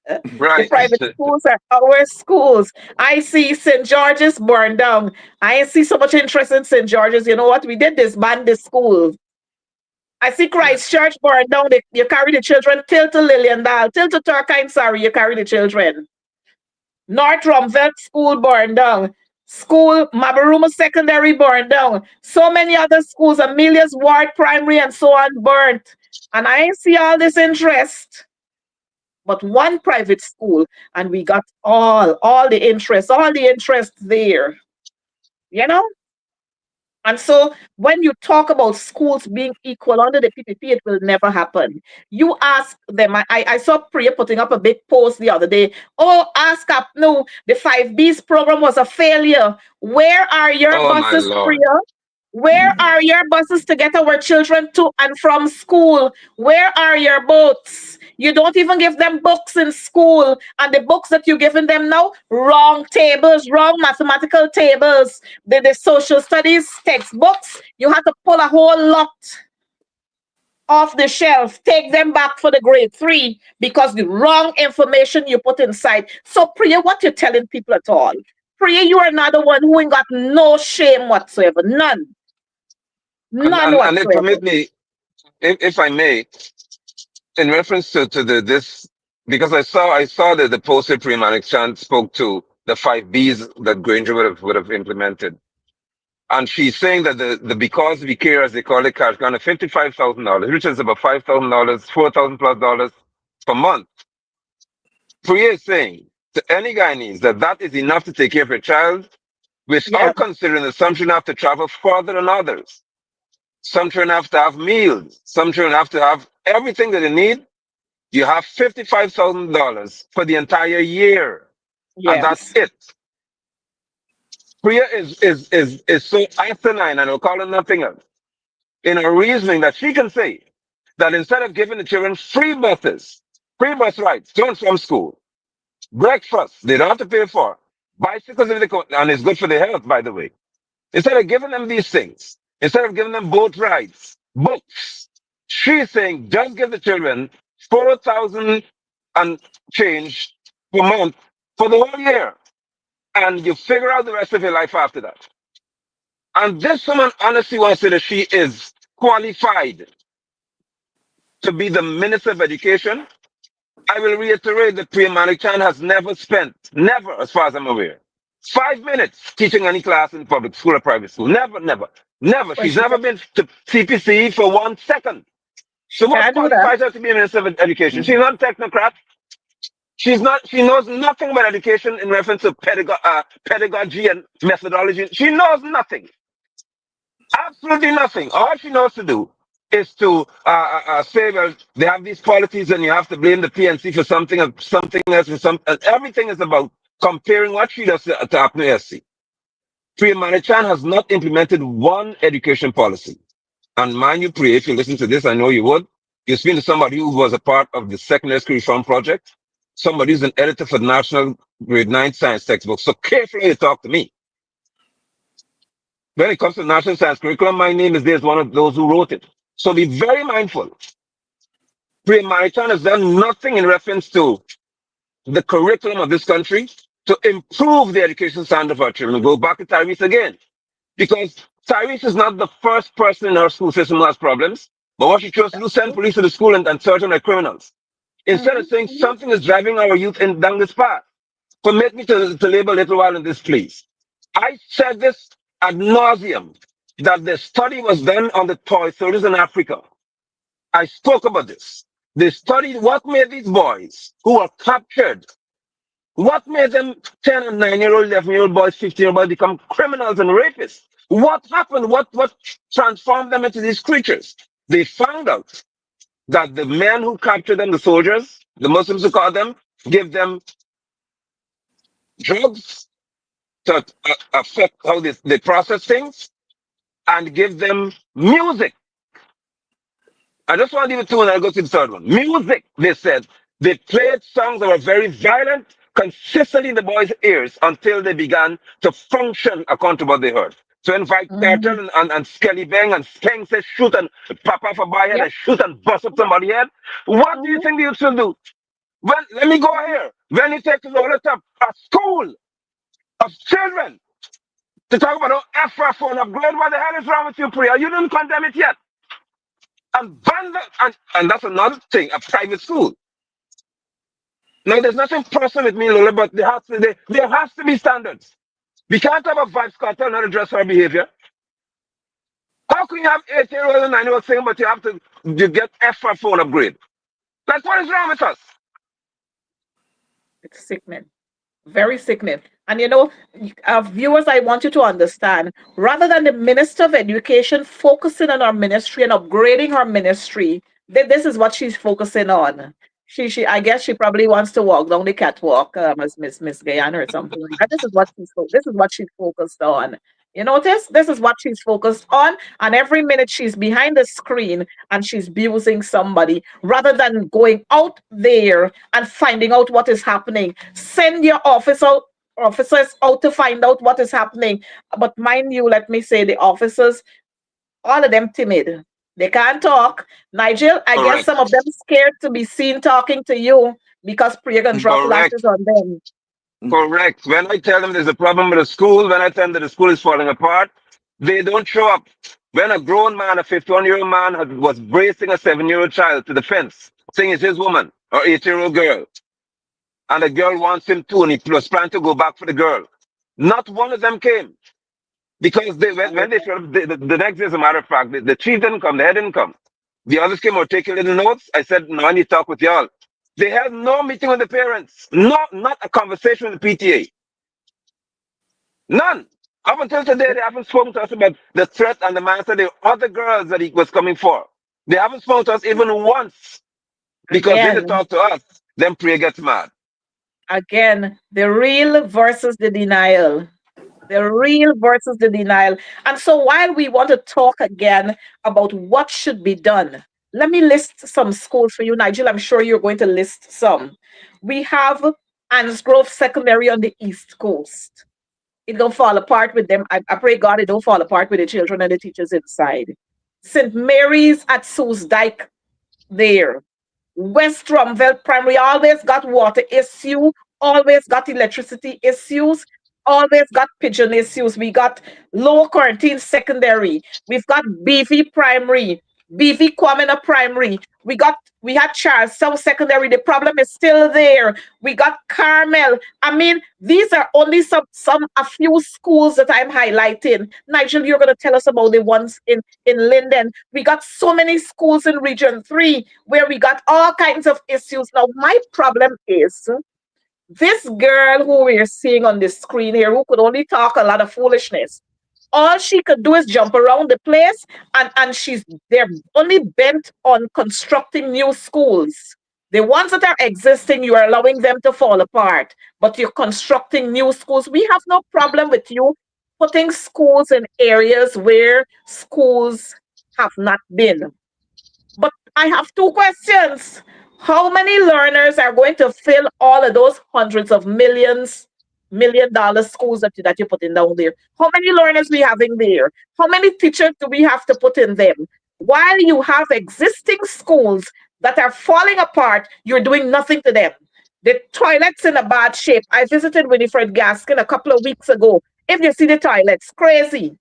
[SPEAKER 1] The
[SPEAKER 3] Right.
[SPEAKER 1] private schools are our schools. I see St. George's burned down. I see so much interest in St. George's. You know what? We did disband the school. I see
[SPEAKER 2] Yeah.
[SPEAKER 1] Christchurch burned down. You carry the children till to Liliendal, till to Turkine, sorry, you carry the children. North Rumvelt School burned down. School, Mabaruma Secondary burned down. So many other schools, Amelia's Ward Primary and so on burnt. And I see all this interest. But one private school, and we got all the interest there. You know? And so when you talk about schools being equal under the PPP, it will never happen. You ask them, I saw Priya putting up a big post the other day. Oh, ask up. No, the 5Bs program was a failure. Where are your
[SPEAKER 3] Oh my
[SPEAKER 1] buses,
[SPEAKER 3] Lord.
[SPEAKER 1] Priya? Where are your buses to get our children to and from school? Where are your boats? You don't even give them books in school. And the books that you're giving them now, wrong tables, wrong mathematical tables. The social studies textbooks, you have to pull a whole lot off the shelf, take them back for the grade 3 because the wrong information you put inside. So, Priya, what you're telling people at all? Priya, you are another one who ain't got no shame whatsoever. None. None
[SPEAKER 3] And then
[SPEAKER 1] whatsoever.
[SPEAKER 3] permit me, if I may, in reference to this, because I saw that the poster Premanik Chan spoke to the 5Bs that Granger would have implemented. And she's saying that the because we care, as they call it, cash grant of $55,000, which is about $5,000, $4,000+ per month. Priya is saying to any Guyanese that that is enough to take care of your child
[SPEAKER 1] Yeah.
[SPEAKER 3] without considering that some children have to travel further than others. Some children have to have meals. Some children have to have everything that they need. You have $55,000 for the entire year, and that's
[SPEAKER 1] Yes.
[SPEAKER 3] it. Priya is so asinine, and I'll call her nothing else, in her reasoning that she can say that instead of giving the children free buses, free bus rides to and from school, breakfast they don't have to pay for, bicycles if they go, and it's good for their health, by the way. Instead of giving them these things, instead of giving them boat rides, books, she's saying just give the children 4,000 and change per month for the whole year, and you figure out the rest of your life after that. And this woman honestly wants to say that she is qualified to be the Minister of Education. I will reiterate that Priya Manichan has never spent, never, as far as I'm aware, 5 minutes teaching any class in public school or private school. Never, never, never.
[SPEAKER 1] Well,
[SPEAKER 3] She's never been to CPC for 1 second.
[SPEAKER 1] she
[SPEAKER 3] So what
[SPEAKER 1] can't do that.
[SPEAKER 3] qualifies her to be a Minister of Education? She's not a technocrat. She's not. She knows nothing about education in reference to pedagogy and methodology. She knows nothing. Absolutely nothing. All she knows to do is to say, well, they have these policies and you have to blame the PNC for something and something else. For some, and everything is about comparing what she does to APNSC. Priya Manichan has not implemented one education policy. And mind you, Priya, if you listen to this, I know you would. You're speaking to somebody who was a part of the Secondary School Reform Project, somebody who's an editor for the National Grade 9 Science textbook. So carefully you talk to me. When it comes to national science curriculum, my name is there as one of those who wrote it. So be very mindful. Priya Marichan has done nothing in reference to the curriculum of this country to improve the education standard of our children. Go back to Tyrese again. Because Tyrese is not the first person in our school system who has problems. But what she chose to do, send police to the school and search them like criminals. Instead of saying
[SPEAKER 1] Mm-hmm.
[SPEAKER 3] something is driving our youth in down this path. Permit me to labor a little while in this, please. I said this ad nauseum that the study was done on the toy soldiers in Africa. I spoke about this. They studied what made these boys who were captured, what made them 10 and 9-year-old, 11-year-old boys, 15-year-old boys become criminals and rapists. What happened? What transformed them into these creatures? They found out that the men who captured them, the soldiers, the Muslims who called them, give them drugs to affect how they process things and give them music. I just want to leave it two and I'll go to the third one. Music, they said. They played songs that were very violent consistently in the boys' ears until they began to function according to what they heard. So invite
[SPEAKER 1] Mm-hmm.
[SPEAKER 3] Cartel and Skelly Bang and Skeng says shoot and pop off a bar head
[SPEAKER 1] Yep.
[SPEAKER 3] and shoot and bust up
[SPEAKER 1] Yep.
[SPEAKER 3] somebody's head. What do you
[SPEAKER 1] Mm-hmm.
[SPEAKER 3] think the youths will do? Let me go here. When you take Lola to a school of children to talk about FR for an upgrade, what the hell is wrong with you, Priya? You didn't condemn it yet. And that's another thing, a private school. Now, there's nothing personal with me, Lola, but there has to be standards. We can't have a vibes cartel not address our behavior. How can you have 8-year-olds and 9-year-olds saying, but you get F for phone upgrade? Like, what is wrong with us?
[SPEAKER 1] It's sickening. Very sickening. And viewers, I want you to understand, rather than the Minister of Education focusing on our ministry and upgrading her ministry, this is what she's focusing on. I guess she probably wants to walk down the catwalk, as Miss Guyana or something like that. This is what she's focused on. You notice? This is what she's focused on, and every minute she's behind the screen and she's abusing somebody rather than going out there and finding out what is happening. Send your officers out to find out what is happening. But mind you, let me say the officers, all of them timid. They can't talk. Nigel, I guess some of
[SPEAKER 3] Correct.
[SPEAKER 1] them scared to be seen talking to you because Priya can drop lashes
[SPEAKER 3] Correct.
[SPEAKER 1] on them.
[SPEAKER 3] Correct. When I tell them there's a problem with the school, when I tell them that the school is falling apart, they don't show up. When a grown man, a 51-year-old man, was bracing a 7-year-old child to the fence, saying it's his woman or 8-year-old girl, and the girl wants him too, and he was planning to go back for the girl. Not one of them came because when they showed up, the next day, as a matter of fact, the chief didn't come, the head didn't come. The others came or taking little notes. I said, no, I need to talk with y'all. They had no meeting with the parents, not a conversation with the PTA. None. Up until today, they haven't spoken to us about the threat and the mindset the other girls that he was coming for. They haven't spoken to us even once because then they
[SPEAKER 1] Again,
[SPEAKER 3] talk to us. Then Priya gets mad.
[SPEAKER 1] the real versus the denial. The real versus the denial. And so while we want to talk again about what should be done, let me list some schools for you, Nigel. I'm sure you're going to list some. We have Ansgrove Secondary on the East Coast. It don't fall apart with them. I pray God it don't fall apart with the children and the teachers inside. St. Mary's at Seuss Dyke there. West Rumville Primary always got water issue, always got electricity issues, always got pigeon issues. We got low quarantine secondary. We've got BV Primary, BV Kwamina Primary. We had Charles South Secondary. The problem is still there. We got Carmel. I mean, these are only a few schools that I'm highlighting. Nigel, you're gonna tell us about the ones in Linden. We got so many schools in Region 3 where we got all kinds of issues. Now, my problem is this girl who we're seeing on the screen here, who could only talk a lot of foolishness, all she could do is jump around the place, and they're only bent on constructing new schools. The ones that are existing, you are allowing them to fall apart, but you're constructing new schools. We have no problem with you putting schools in areas where schools have not been. But I have two questions. How many learners are going to fill all of those hundreds of million-dollar schools that you're putting down there? How many learners we having there? How many teachers do we have to put in them? While you have existing schools that are falling apart, you're doing nothing to them. The toilets in a bad shape. I visited Winifred Gaskin a couple of weeks ago. If you see the toilets, crazy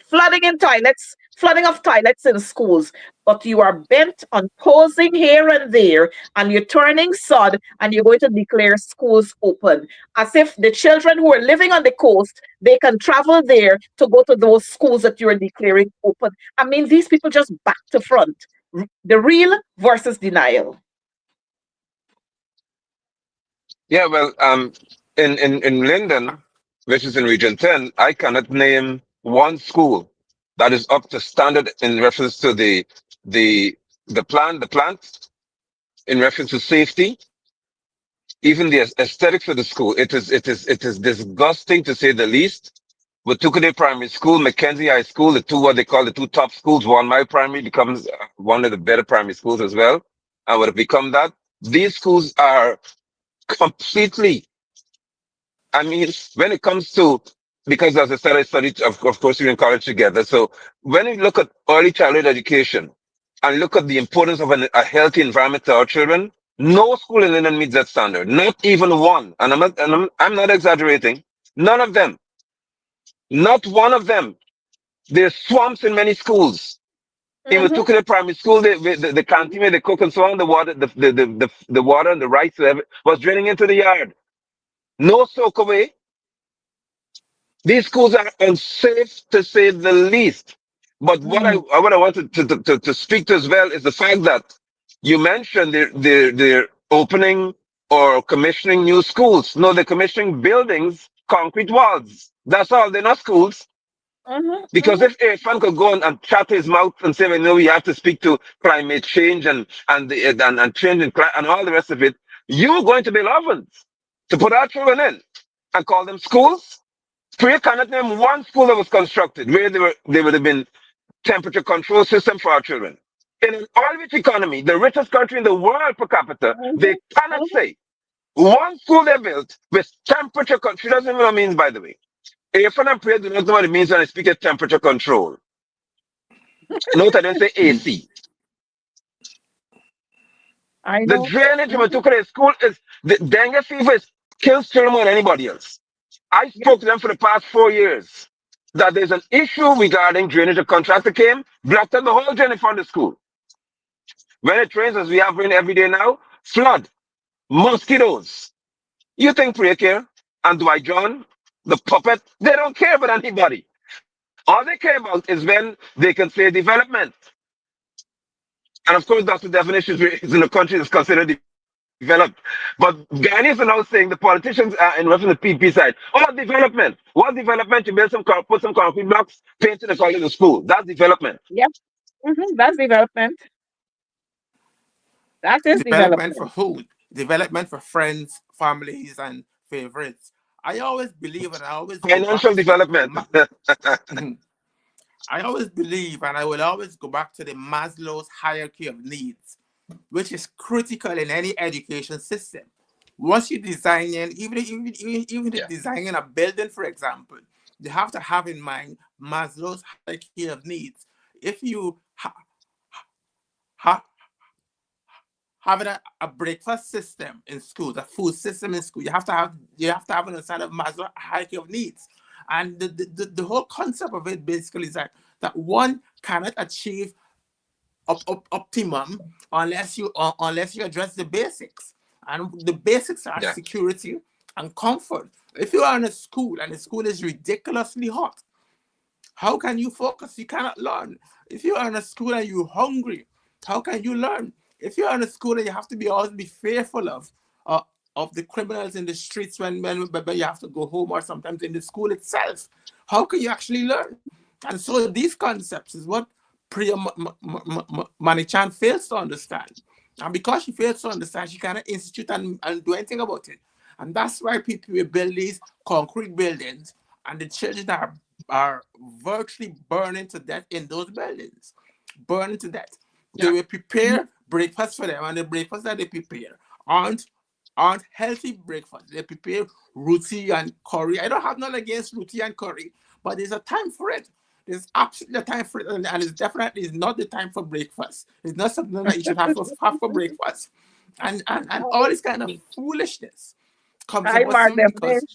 [SPEAKER 1] flooding of toilets in schools, but you are bent on posing here and there, and you're turning sod, and you're going to declare schools open. As if the children who are living on the coast, they can travel there to go to those schools that you're declaring open. I mean, these people just back to front. The real versus denial.
[SPEAKER 3] Yeah, well, in Linden, which is in Region 10, I cannot name one school that is up to standard in reference to the the plant, in reference to safety, even the aesthetics of the school. It is disgusting to say the least. With Tukade Primary School, Mackenzie High School, the two what they call the two top schools, one my primary becomes one of the better primary schools as well. And would have become that. These schools are completely, I mean, when it comes to, because as I said, I studied, of course, we're in college together. So when you look at early childhood education and look at the importance of a healthy environment to our children, No school in England meets that standard. Not even one. I'm not exaggerating. None of them. Not one of them. There's swamps in many schools. In
[SPEAKER 1] Mm-hmm.
[SPEAKER 3] particular primary school, the canteen where they cook and so on, the water, the water and the rice whatever, was draining into the yard. No soak away. These schools are unsafe to say the least. But
[SPEAKER 1] Mm-hmm.
[SPEAKER 3] what I wanted to speak to as well is the fact that you mentioned they're opening or commissioning new schools. No, they're commissioning buildings, concrete walls. That's all. They're not schools. Because
[SPEAKER 1] Mm-hmm.
[SPEAKER 3] if Irfan could go and chat his mouth and say, well, no, we have to speak to climate change and change and all the rest of it, you're going to be loving to put our children in and call them schools. Korea cannot name one school that was constructed where they would have been temperature control system for our children. In an oil-rich economy, the richest country in the world per capita,
[SPEAKER 1] Mm-hmm.
[SPEAKER 3] they cannot say one school they built with temperature control. She doesn't even know what it means, by the way. If and prayer do not know what it means when I speak of temperature control. Note I didn't say AC.
[SPEAKER 1] I
[SPEAKER 3] The
[SPEAKER 1] know.
[SPEAKER 3] drainage in
[SPEAKER 1] Mm-hmm.
[SPEAKER 3] Matukare school is the dengue fever is kills children more than anybody else. I
[SPEAKER 1] Yep.
[SPEAKER 3] spoke to them for the past 4 years that there's an issue regarding drainage. A contractor came, blocked up the whole drain in front of the school. When it rains, as we have rain every day now, flood, mosquitoes. You think Priya care? And Dwight John, the puppet, they don't care about anybody. All they care about is when they can say development. And of course, that's the definition is in a country that's considered developed. But Ghanaians are now saying the politicians in reference to the PP side, oh, development. What development? You build put some concrete blocks, paint it and call it a school. That's development.
[SPEAKER 1] Yep. Mm-hmm. That's development. That is
[SPEAKER 2] Development for
[SPEAKER 1] development.
[SPEAKER 2] who? Development for friends, families, and favorites. I always believe, and I always go back
[SPEAKER 3] Financial
[SPEAKER 2] to the
[SPEAKER 3] development.
[SPEAKER 2] I always believe, and I will always go back to the Maslow's hierarchy of needs, which is critical in any education system. Once you design, and even
[SPEAKER 3] Yeah.
[SPEAKER 2] if designing a building, for example, you have to have in mind Maslow's hierarchy of needs. If you ha- having a breakfast system in schools, a food system in school, you have to have an understanding of Maslow hierarchy of needs. And the whole concept of it basically is that one cannot achieve optimum unless you address the basics. And the basics are
[SPEAKER 3] Yeah.
[SPEAKER 2] security and comfort. If you are in a school and the school is ridiculously hot, how can you focus? You cannot learn. If you are in a school and you're hungry, how can you learn? If you're in a school and you have to be always be fearful uh, of the criminals in the streets when you have to go home or sometimes in the school itself, how can you actually learn? And so these concepts is what Priya Manichan fails to understand. And because she fails to understand, she cannot institute and do anything about it. And that's why people will build these concrete buildings and the children are virtually burning to death in those buildings, burning to death. They
[SPEAKER 3] Yeah.
[SPEAKER 2] will prepare breakfast for them, and the breakfast that they prepare aren't aren't healthy breakfast. They prepare roti and curry. I don't have none against roti and curry, but there's a time for it. There's absolutely a time for it, and it's definitely is not the time for breakfast. It's not something that you should have for breakfast, and all this kind of foolishness comes
[SPEAKER 1] I
[SPEAKER 2] about
[SPEAKER 1] mark
[SPEAKER 2] simply because.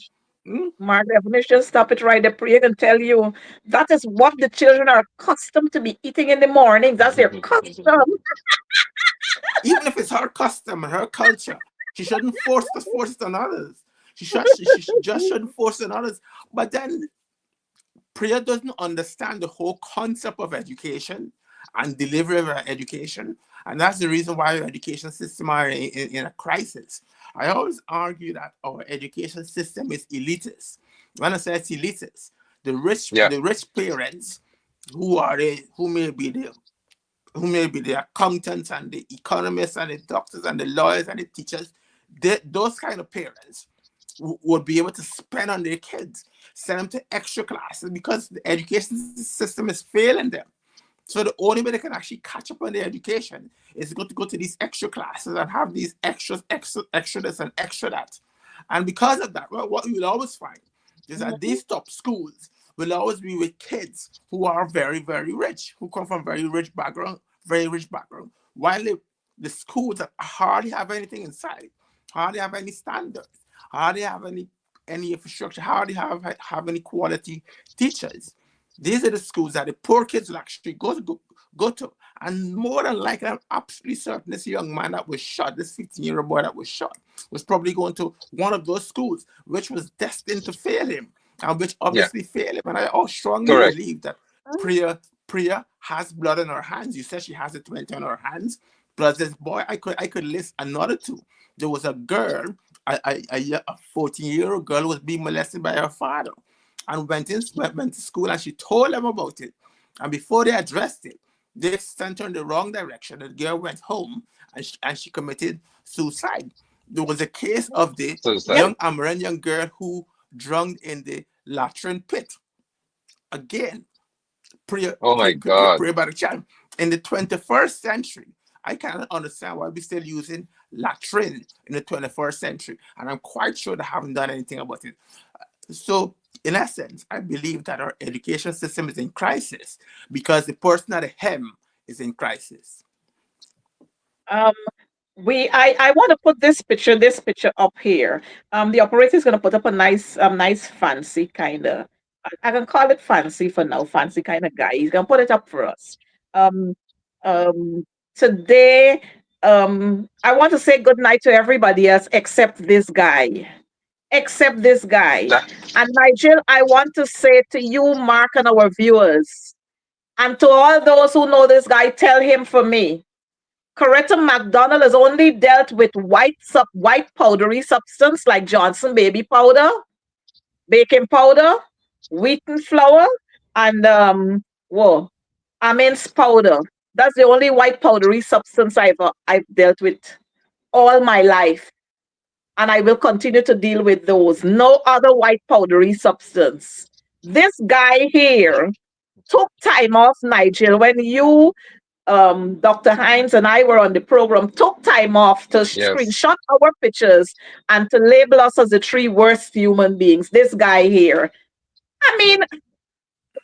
[SPEAKER 1] definition. Mark definition, stop it right there. Priya can tell you that is what the children are accustomed to be eating in the morning. That's their custom.
[SPEAKER 2] Even if it's her custom and her culture, she shouldn't force it on others. She just shouldn't force it on others. But then Priya doesn't understand the whole concept of education and delivery of education. And that's the reason why our education system are in a crisis. I always argue that our education system is elitist. When I say it's elitist,
[SPEAKER 3] Yeah.
[SPEAKER 2] the rich parents who may be the accountants and the economists and the doctors and the lawyers and the teachers, those kind of parents would be able to spend on their kids, send them to extra classes because the education system is failing them. So the only way they can actually catch up on their education is to go to these extra classes and have these extra this and extra that. And because of that, well, what you will always find is that
[SPEAKER 1] Mhm.
[SPEAKER 2] these top schools will always be with kids who are very, very rich, who come from very rich background, very rich background. While the schools that hardly have anything inside, hardly have any standards, hardly have any infrastructure, hardly have any quality teachers. These are the schools that the poor kids will actually go to. And more than likely, I'm absolutely certain this young man that was shot, this 15-year-old boy that was shot, was probably going to one of those schools, which was destined to fail him, and which
[SPEAKER 3] Yeah,
[SPEAKER 2] obviously failed him. And I strongly
[SPEAKER 3] correct.
[SPEAKER 2] believe that Priya has blood on her hands. You said she has a 20 on her hands. Plus this boy, I could list another two. There was a girl, a 14-year-old girl was being molested by her father, and went to school, and she told them about it. And before they addressed it, they sent her in the wrong direction. The girl went home, and she committed suicide. There was a case of the
[SPEAKER 1] Yep.
[SPEAKER 3] Suicide.
[SPEAKER 2] young Amerindian girl who drowned in the latrine pit. Again,
[SPEAKER 3] Oh my God.
[SPEAKER 2] pray about the child. In the 21st century, I cannot understand why we're still using latrine in the 21st century. And I'm quite sure they haven't done anything about it. So, in essence, I believe that our education system is in crisis because the person at the hem is in crisis.
[SPEAKER 1] Um, I want to put this picture up here. The operator is going to put up a nice fancy kind of, I can call it fancy for now, fancy kind of guy. He's going to put it up for us. Um, um, Today, I want to say good night to everybody else except this guy.
[SPEAKER 3] That,
[SPEAKER 1] And Nigel, I want to say to you, Mark, and our viewers, and to all those who know this guy, tell him for me. Coretta McDonald has only dealt with white powdery substance like Johnson baby powder, baking powder, wheaten flour, and whoa, Amin's powder. That's the only white powdery substance I've dealt with all my life, and I will continue to deal with those. No other white powdery substance. This guy here took time off, Nigel, when you Dr. Hines and I were on the program, took time off to
[SPEAKER 3] yes.
[SPEAKER 1] screenshot our pictures and to label us as the three worst human beings. This guy here. I mean,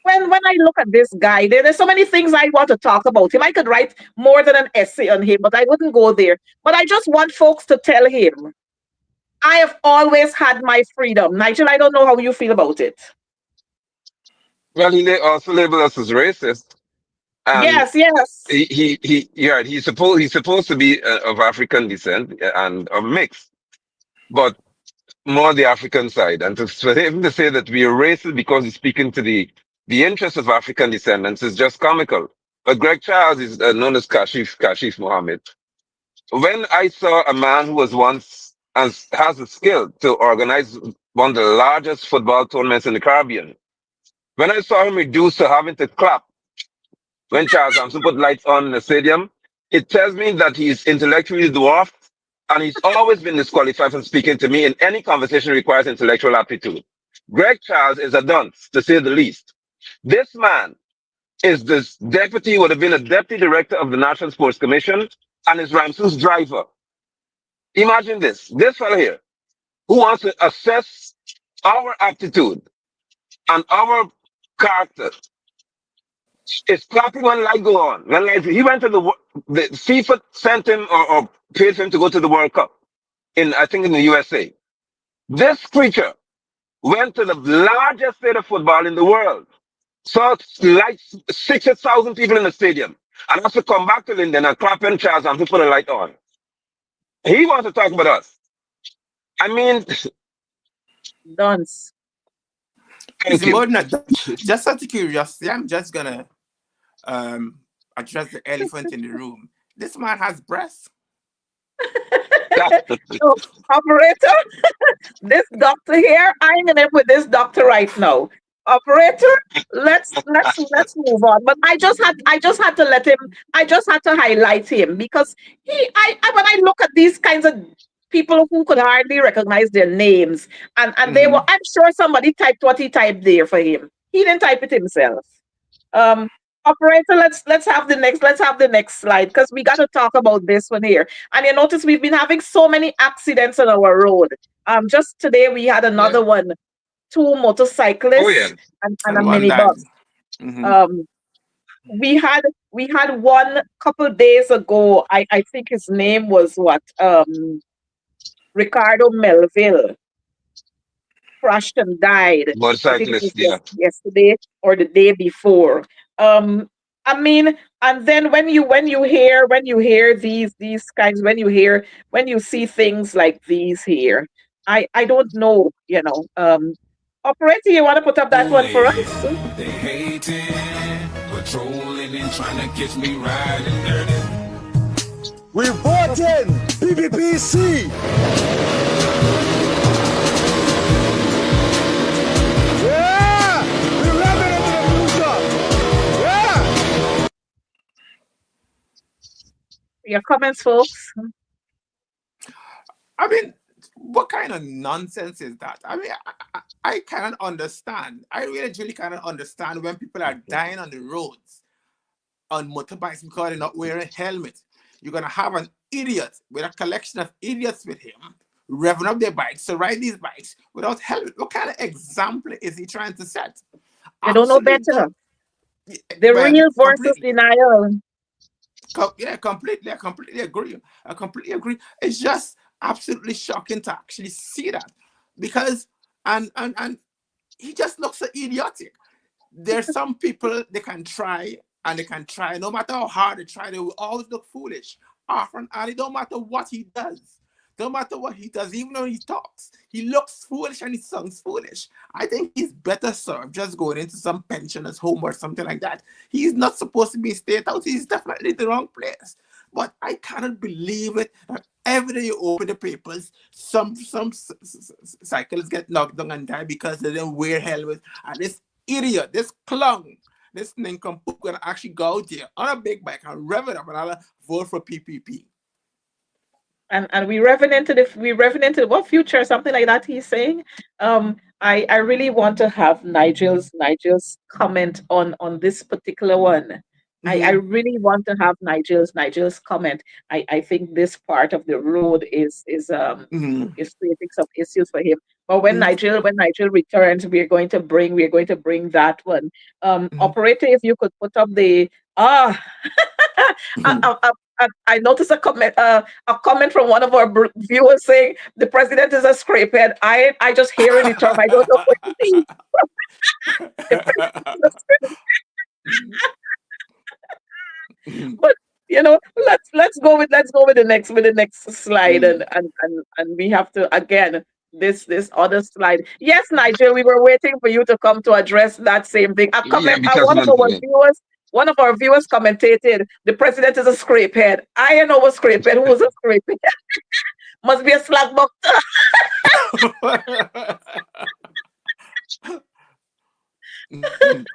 [SPEAKER 1] when I look at this guy, there's so many things I want to talk about him. I could write more than an essay on him, but I wouldn't go there. But I just want folks to tell him I have always had my freedom. Nigel, I don't know how you feel about it.
[SPEAKER 3] Well, also labeled us as racist, and
[SPEAKER 1] Yes, yes.
[SPEAKER 3] yeah, he's supposed to be of African descent and of mixed, but more the African side. And for him to say that we are racist because he's speaking to the interests of African descendants is just comical. But Greg Charles is known as Kashif Mohammed. When I saw a man who was once has the skill to organize one of the largest football tournaments in the Caribbean, when I saw him reduced to having to clap when Charles Hampson put lights on in the stadium, it tells me that he's intellectually dwarfed and he's always been disqualified from speaking to me in any conversation that requires intellectual aptitude. Greg Charles is a dunce, to say the least. This man is this deputy, would have been a deputy director of the National Sports Commission and is Ramson's driver. Imagine this. This fellow here, who wants to assess our aptitude and our character, is clapping when light go on. When light, he went to the FIFA sent him or paid for him to go to the World Cup in, I think, in the USA. This creature went to the largest state of football in the world, saw like 60,000 people in the stadium, and has to come back to Linden and clap in Charles and to put a light on. He wants to talk about us. I mean,
[SPEAKER 1] Dance.
[SPEAKER 2] It's
[SPEAKER 3] thank you.
[SPEAKER 2] more than that. Just out of curiosity, I'm just gonna um, address the elephant in the room. This man has breasts.
[SPEAKER 1] So, operator, this doctor here, I'm gonna with this doctor right now. Operator, let's move on. But I just had to let him. I just had to highlight him because I when I look at these kinds of people who could hardly recognize their names, and they were.
[SPEAKER 2] Hmm.
[SPEAKER 1] I'm sure somebody typed what he typed there for him. He didn't type it himself. Um, Operator, let's have the next slide because we got to talk about this one here. And you notice we've been having so many accidents on our road. Just today we had
[SPEAKER 3] Yeah.
[SPEAKER 1] another one, two
[SPEAKER 3] Oh
[SPEAKER 1] motorcyclists
[SPEAKER 3] yeah.
[SPEAKER 1] and a
[SPEAKER 2] And one died.
[SPEAKER 1] minibus.
[SPEAKER 2] Hmm.
[SPEAKER 1] Um, we had we had one couple days ago. I think his name was what? Ricardo Melville crashed and died. I think it was
[SPEAKER 3] Motorcyclist, yeah.
[SPEAKER 1] yesterday or the day before. Um, I mean, and then when you hear these kinds, when you see things like these here, I don't know, Operator, you want to put up that one for us?
[SPEAKER 4] They hating, patrolling and trying to catch me riding dirty.
[SPEAKER 5] Reporting PPPC. Yeah, we're running into the future. Yeah.
[SPEAKER 1] Your comments, folks.
[SPEAKER 2] I mean, what kind of nonsense is that? I mean, I cannot understand. I really, truly cannot understand when people are dying on the roads on motorbikes because they're not wearing helmets. You're gonna have an idiot with a collection of idiots with him revving up their bikes to ride these bikes without helmet. What kind of example is he trying to set?
[SPEAKER 1] They don't know
[SPEAKER 2] Absolutely
[SPEAKER 1] better.
[SPEAKER 2] not.
[SPEAKER 1] The
[SPEAKER 2] Well,
[SPEAKER 1] real versus
[SPEAKER 2] completely.
[SPEAKER 1] denial.
[SPEAKER 2] Yeah, completely. I completely agree. I completely agree. It's just absolutely shocking to actually see that because and he just looks so idiotic. There's some people they can try and they can try no matter how hard they try, they will always look foolish. Often, and it don't matter what he does. Don't matter what he does, even when he talks, he looks foolish and he sounds foolish. I think he's better served just going into some pensioner's home or something like that. He's not supposed to be in state house. He's definitely the wrong place. But I cannot believe it that every day you open the papers, some cyclists get knocked down and die because they didn't wear helmets. And this idiot, this clown, this nincompoop gonna actually go out there on a big bike and rev it up and I'll vote for PPP.
[SPEAKER 1] And we revenant into what future, something like that he's saying. I really want to have Nigel's comment on this particular one. I
[SPEAKER 2] Mm-hmm.
[SPEAKER 1] really want to have Nigel's comment. I think this part of the road
[SPEAKER 2] Mm-hmm.
[SPEAKER 1] is creating some issues for him. But when Nigel returns, we're going to bring that one. Operator, if you could put up the ah
[SPEAKER 2] Mm-hmm.
[SPEAKER 1] I noticed a comment from one of our viewers saying the president is a scrapehead. I just hearing the term. I don't know what it means. The president is a but let's go with the next slide, and we have to again this other slide. Yes, Nigel, we were waiting for you to come to address that same thing. A
[SPEAKER 3] Yeah,
[SPEAKER 1] comment.
[SPEAKER 3] because
[SPEAKER 1] One of our viewers commentated the president is a scrapehead. I know a scrapehead. Who's a scrapehead? Must be a slack box.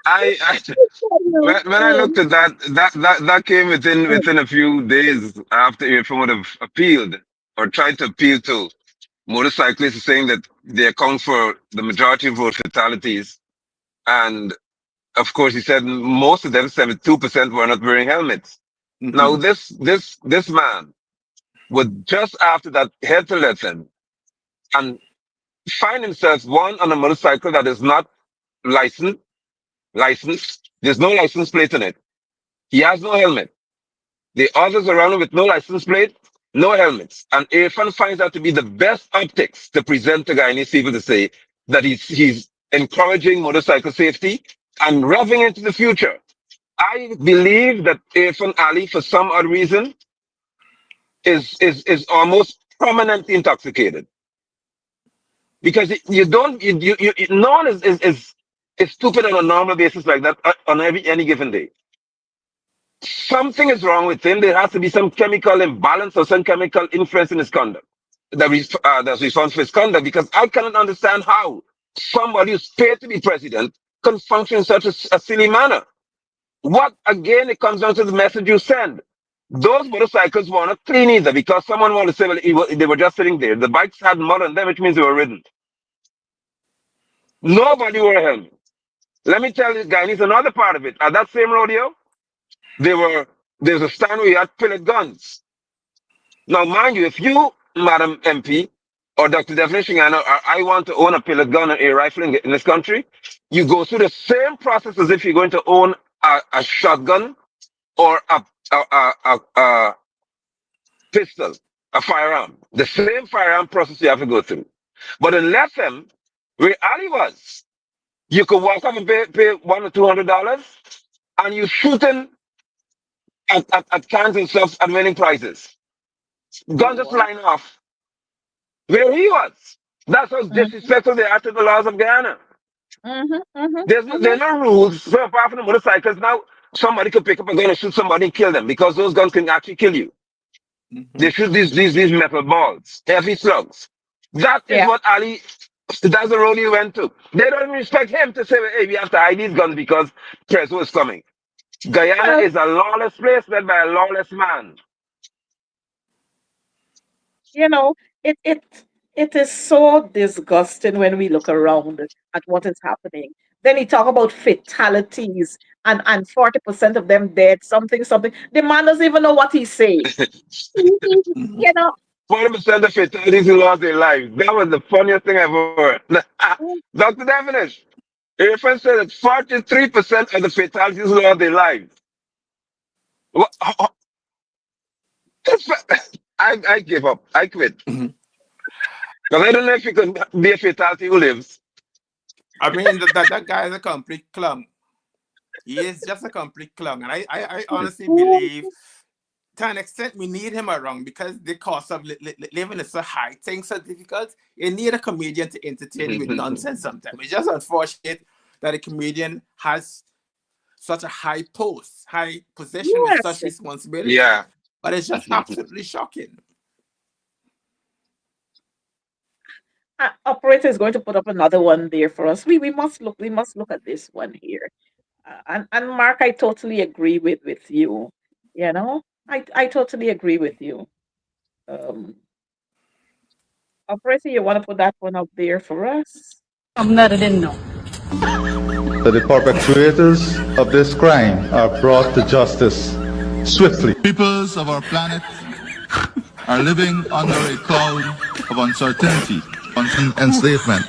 [SPEAKER 3] I when I looked at that came within a few days after Irfan would have appealed or tried to appeal to motorcyclists saying that they account for the majority of road fatalities. And of course, he said most of them, 72%, were not wearing helmets. Now,
[SPEAKER 2] Mhm.
[SPEAKER 3] this man would just after that head to Letton and find himself one on a motorcycle that is not licensed. Licensed. There's no license plate on it. He has no helmet. The others around him with no license plate, no helmets. And Irfan finds that to be the best optics to present to Guyanese people to say that he's encouraging motorcycle safety and revving into the future. I believe that Irfan Ali, for some odd reason, is almost permanently intoxicated because you don't no one is stupid on a normal basis like that on any given day. Something is wrong with him. There has to be some chemical imbalance or some chemical influence in his conduct that's responsible for his conduct. Because I cannot understand how somebody who's paid to be president can function in such a silly manner. What again? It comes down to the message you send. Those motorcycles were not clean either because someone wanted to say, well, they were just sitting there. The bikes had mud on them, which means they were ridden. Nobody wore a helmet. Let me tell you, guys, it's another part of it. At that same rodeo, there were there's a stand where you had pellet guns. Now, mind you, if you, Madam MP, or Dr. Definition, I want to own a pellet gun and a rifle in this country, you go through the same process as if you're going to own a shotgun or a pistol, a firearm. The same firearm process you have to go through. But in Lethem, where Ali was, you could walk up and pay $100 or $200, and you shooting at cans and stuff and winning prizes. Guns just
[SPEAKER 1] What?
[SPEAKER 3] flying off where he was. That's how
[SPEAKER 1] Mm-hmm,
[SPEAKER 3] disrespectful they are to the laws of Guyana.
[SPEAKER 1] mm-hmm, mm-hmm,
[SPEAKER 3] There's no rules. So apart from the motorcycles, now somebody could pick up a gun and shoot somebody and kill them because those guns can actually kill you.
[SPEAKER 2] Mm-hmm.
[SPEAKER 3] They shoot these metal balls, heavy slugs. That is
[SPEAKER 1] Yeah.
[SPEAKER 3] what Ali. That's the road he went to. They don't even respect him to say, "Hey, we have to hide these guns because Preso is coming." Guyana
[SPEAKER 1] Well,
[SPEAKER 3] is a lawless place led by a lawless man.
[SPEAKER 1] you know, it is so disgusting when we look around at what is happening. Then he talk about fatalities and 40% of them dead, something, something. The man doesn't even know what he's saying.
[SPEAKER 2] Mm-hmm.
[SPEAKER 1] You know,
[SPEAKER 3] 40% of fatalities who lost their lives. That was the funniest thing I've ever heard. Dr. Devenish, your friend said that 43% of the fatalities who lost their lives. Wha- oh, oh, I give up. I quit.
[SPEAKER 2] Mm-hmm.
[SPEAKER 3] Because I don't know if you can be a fatality who lives.
[SPEAKER 2] I mean, that guy is a complete clown. He is just a complete clown. And I honestly believe, to an extent, we need him around because the cost of living is so high, things are difficult. You need a comedian to entertain you with nonsense sometimes. It's just unfortunate that a comedian has such a high post, high position with such
[SPEAKER 1] yes.
[SPEAKER 2] responsibility.
[SPEAKER 3] Yeah.
[SPEAKER 2] But it's just absolutely shocking.
[SPEAKER 1] Operator is going to put up another one there for us. We must look at this one here. And Mark, I totally agree with you. You know, I totally agree with you. Um, Operator, you want to put that one up there for us?
[SPEAKER 6] Something that I didn't know.
[SPEAKER 5] That the perpetrators of this crime are brought to justice swiftly.
[SPEAKER 7] Peoples of our planet are living under a cloud of uncertainty, enslavement.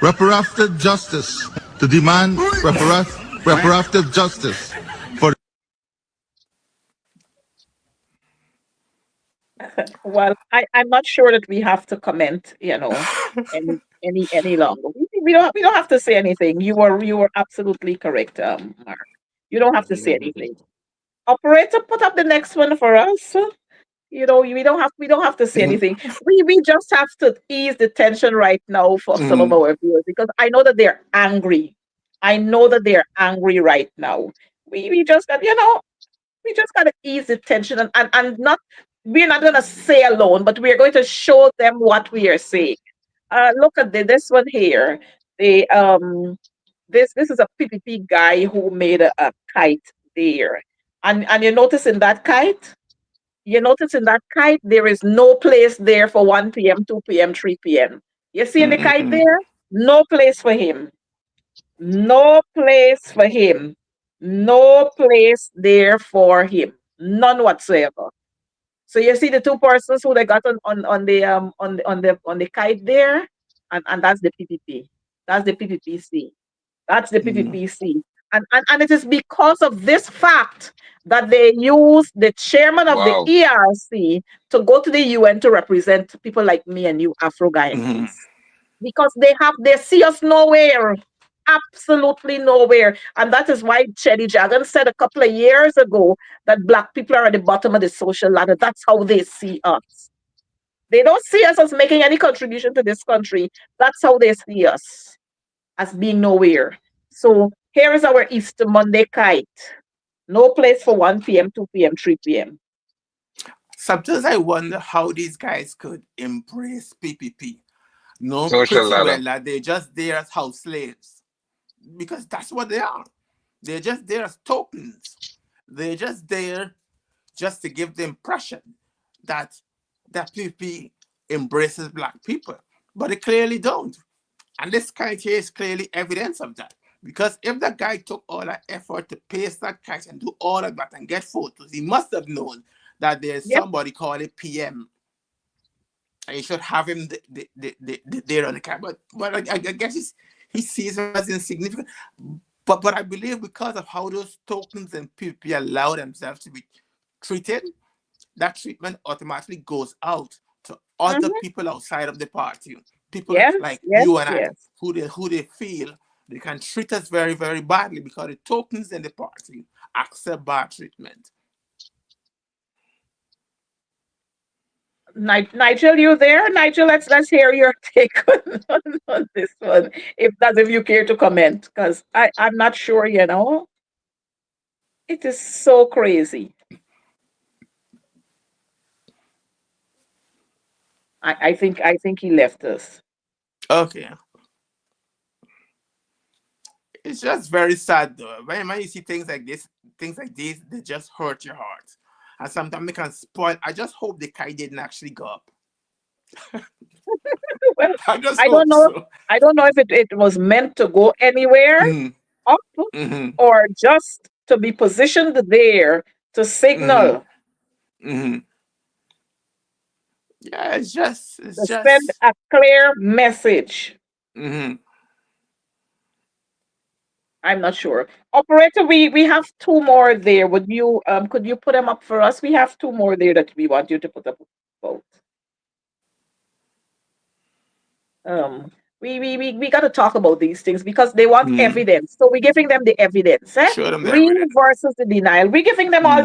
[SPEAKER 7] Reparative justice to demand reparative justice for
[SPEAKER 1] Well, I'm not sure that we have to comment, any longer. We don't have to say anything. You were absolutely correct, Mark. You don't have to say anything. Operator, put up the next one for us. We don't have to say
[SPEAKER 2] Mhm.
[SPEAKER 1] anything. We just have to ease the tension right now for some of
[SPEAKER 2] Mhm.
[SPEAKER 1] our viewers because I know that they're angry. I know that they're angry right now. We just got, we just got to ease the tension and not, we're not going to say alone, but we're going to show them what we are saying. Look at this one here. The this is a PPP guy who made a kite there, and you notice in that kite there is no place there for 1 p.m., 2 p.m., 3 p.m. You see in the kite
[SPEAKER 2] Mhm.
[SPEAKER 1] there, no place for him, no place for him, no place there for him, none whatsoever. So you see the two persons who they got on the kite there, and that's the PPP. That's the PPPC. That's the
[SPEAKER 2] Mhm.
[SPEAKER 1] PPPC. And it is because of this fact that they use the chairman of the
[SPEAKER 3] Wow.
[SPEAKER 1] ERC to go to the UN to represent people like me and you, Afro
[SPEAKER 2] Mhm.
[SPEAKER 1] Guyanese. Because they see us nowhere. Absolutely nowhere. And that is why Chelly Jagan said a couple of years ago that black people are at the bottom of the social ladder. That's how they see us. They don't see us as making any contribution to this country. That's how they see us, as being nowhere. So here is our Easter Monday kite. No place for 1 p.m., 2 p.m., 3 p.m.
[SPEAKER 2] Sometimes I wonder how these guys could embrace PPP, know
[SPEAKER 3] Social
[SPEAKER 2] pretty
[SPEAKER 3] ladder.
[SPEAKER 2] well that they're just there as house slaves because that's what they are. They're just there as tokens. They're just there just to give the impression that PPP embraces black people, but it clearly don't. And this kite here is clearly evidence of that. Because if that guy took all that effort to paste that kite and do all of that and get photos, he must have known that there's
[SPEAKER 1] Yep.
[SPEAKER 2] somebody called it PM. And you should have him there on the kite. But I guess he sees him as insignificant. but I believe because of how those tokens and people allow themselves to be treated, that treatment automatically goes out to other
[SPEAKER 1] Mm-hmm.
[SPEAKER 2] people outside of the party. People
[SPEAKER 1] Yes,
[SPEAKER 2] like
[SPEAKER 1] yes,
[SPEAKER 2] you and I,
[SPEAKER 1] yes.
[SPEAKER 2] who they feel they can treat us very, very badly because the tokens in the party accept bad treatment.
[SPEAKER 1] Nigel, you there? Nigel, let's hear your take on this one. If you care to comment, because I'm not sure, you know. It is so crazy. I think he left us.
[SPEAKER 2] Okay. It's just very sad though. When you see things like this, things like these, they just hurt your heart. And sometimes they can spoil. I just hope the kite didn't actually go up.
[SPEAKER 1] Well,
[SPEAKER 2] I just
[SPEAKER 1] I don't
[SPEAKER 2] hope
[SPEAKER 1] know.
[SPEAKER 2] so.
[SPEAKER 1] I don't know if it was meant to go anywhere
[SPEAKER 2] Mm-hmm.
[SPEAKER 1] up
[SPEAKER 2] Mm-hmm.
[SPEAKER 1] or just to be positioned there to
[SPEAKER 2] Mm-hmm.
[SPEAKER 1] signal,
[SPEAKER 2] Mm-hmm. Yeah, it's
[SPEAKER 1] to send
[SPEAKER 2] just
[SPEAKER 1] a clear message.
[SPEAKER 2] mm-hmm.
[SPEAKER 1] I'm not sure. Operator, we have two more there. Would you could you put them up for us? We have two more there that we want you to put up both. Um, we got to talk about these things because they want
[SPEAKER 2] Mm-hmm.
[SPEAKER 1] evidence. So we're giving them the evidence, eh?
[SPEAKER 2] Show them the
[SPEAKER 1] Real
[SPEAKER 2] evidence.
[SPEAKER 1] versus the denial. We're giving them
[SPEAKER 2] Mm-hmm.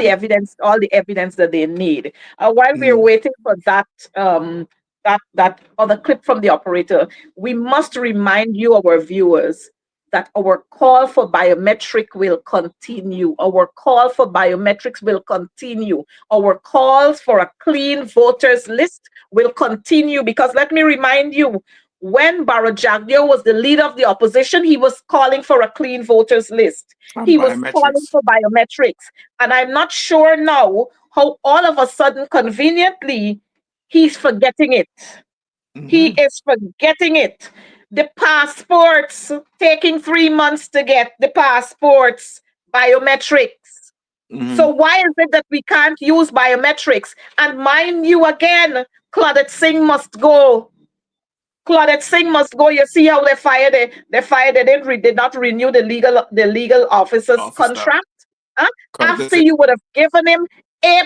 [SPEAKER 1] all the evidence that they need. While we're
[SPEAKER 2] Mm-hmm.
[SPEAKER 1] waiting for that other clip from the operator, we must remind you, our viewers, that our call for biometric will continue. Our call for biometrics will continue. Our calls for a clean voters list will continue because let me remind you, when Barajagio was the leader of the opposition, he was calling for a clean voters list.
[SPEAKER 2] And
[SPEAKER 1] He was calling
[SPEAKER 2] biometrics.
[SPEAKER 1] for biometrics. And I'm not sure now how all of a sudden, conveniently, he's forgetting it. He
[SPEAKER 2] Mm-hmm.
[SPEAKER 1] is forgetting it. The passports, taking 3 months to get the passports, biometrics.
[SPEAKER 2] Mm-hmm.
[SPEAKER 1] So why is it that we can't use biometrics? And mind you again, Claudette Singh must go. Claudette Singh must go. You see how they fired. They did not renew the legal officer's
[SPEAKER 2] Officer.
[SPEAKER 1] contract. Huh?
[SPEAKER 2] Because
[SPEAKER 1] After you would have given him A+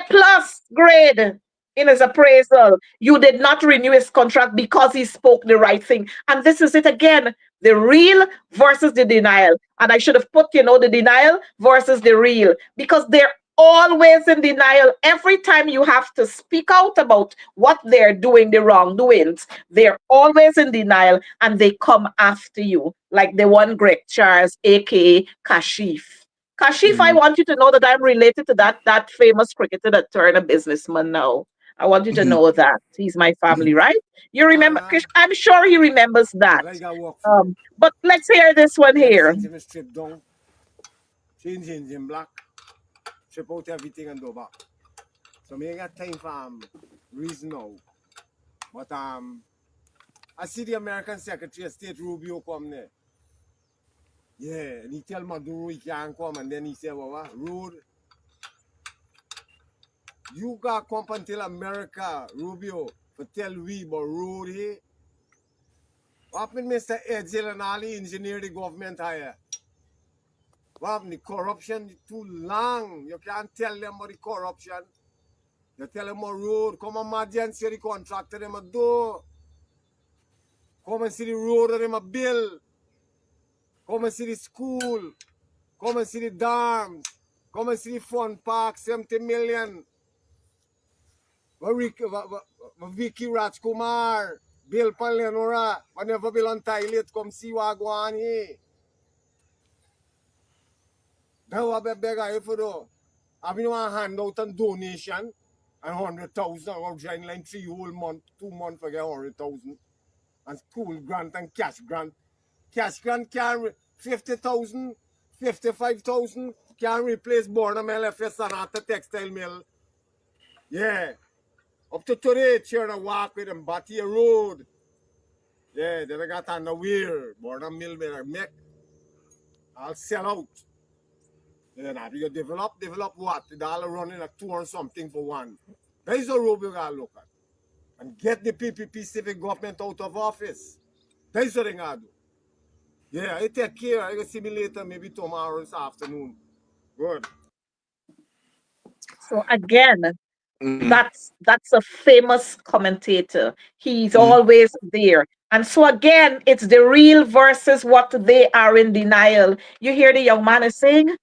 [SPEAKER 1] grade in his appraisal, you did not renew his contract because he spoke the right thing. And this is it again: the real versus the denial. And I should have put, the denial versus the real, because they're always in denial. Every time you have to speak out about what they're doing, the wrongdoings, they're always in denial and they come after you, like the one Greg Charles, aka Kashif. Kashif, I
[SPEAKER 2] mm-hmm.
[SPEAKER 1] want you to know that I'm related to that famous cricketer that turned a businessman now. I want you to
[SPEAKER 2] Mm-hmm.
[SPEAKER 1] know that. He's my family,
[SPEAKER 2] Mm-hmm.
[SPEAKER 1] right? You remember,
[SPEAKER 6] Uh-huh.
[SPEAKER 1] I'm sure he remembers that.
[SPEAKER 6] But I got work for him.
[SPEAKER 1] But let's hear this one
[SPEAKER 6] Next
[SPEAKER 1] here.
[SPEAKER 6] thing, him strip down, change engine black, strip out everything and go back. So me ain't got time for reason now. But I see the American Secretary of State Rubio come there. Yeah, and he tell Maduro he can't come, and then he say, well, what? Road, you got come and tell America, Rubio, for tell we about road here. What happened, Mr. Edsel and all the engineer the government hire? What happened? The corruption too long. You can't tell them about the corruption. You tell them about road. Come emergency the contractor them a do. Come and see the road them a build. Come and see the school. Come and see the dams. Come and see the fun park, 70 million. Vicky Rajkumar, Bill Palenora, whenever Bill on toilet, come see what go on here. That's what I beg you for do. I mean, want hand out a donation and 100,000 or join like 3 whole month, 2 months for get 100,000. And school grant and cash grant. Cash grant can 50,000, 55,000 can replace Bornham LFS and after textile mill. Yeah. Up to today, cheering a walk with them, Batty Road. Yeah, then I got on the wheel. Bornham mill may make. I'll sell out. And then you develop what? The dollar running at 2 or something for one. That is a road we gotta look at. And get the PPP civic government out of office. That is what they gotta do. Yeah, I take care. I will see me later, maybe tomorrow this afternoon. Good.
[SPEAKER 1] So again,
[SPEAKER 2] Mm-hmm.
[SPEAKER 1] that's a famous commentator. He's
[SPEAKER 2] Mm-hmm.
[SPEAKER 1] always there. And so again, it's the real versus what they are in denial. You hear the young man is saying,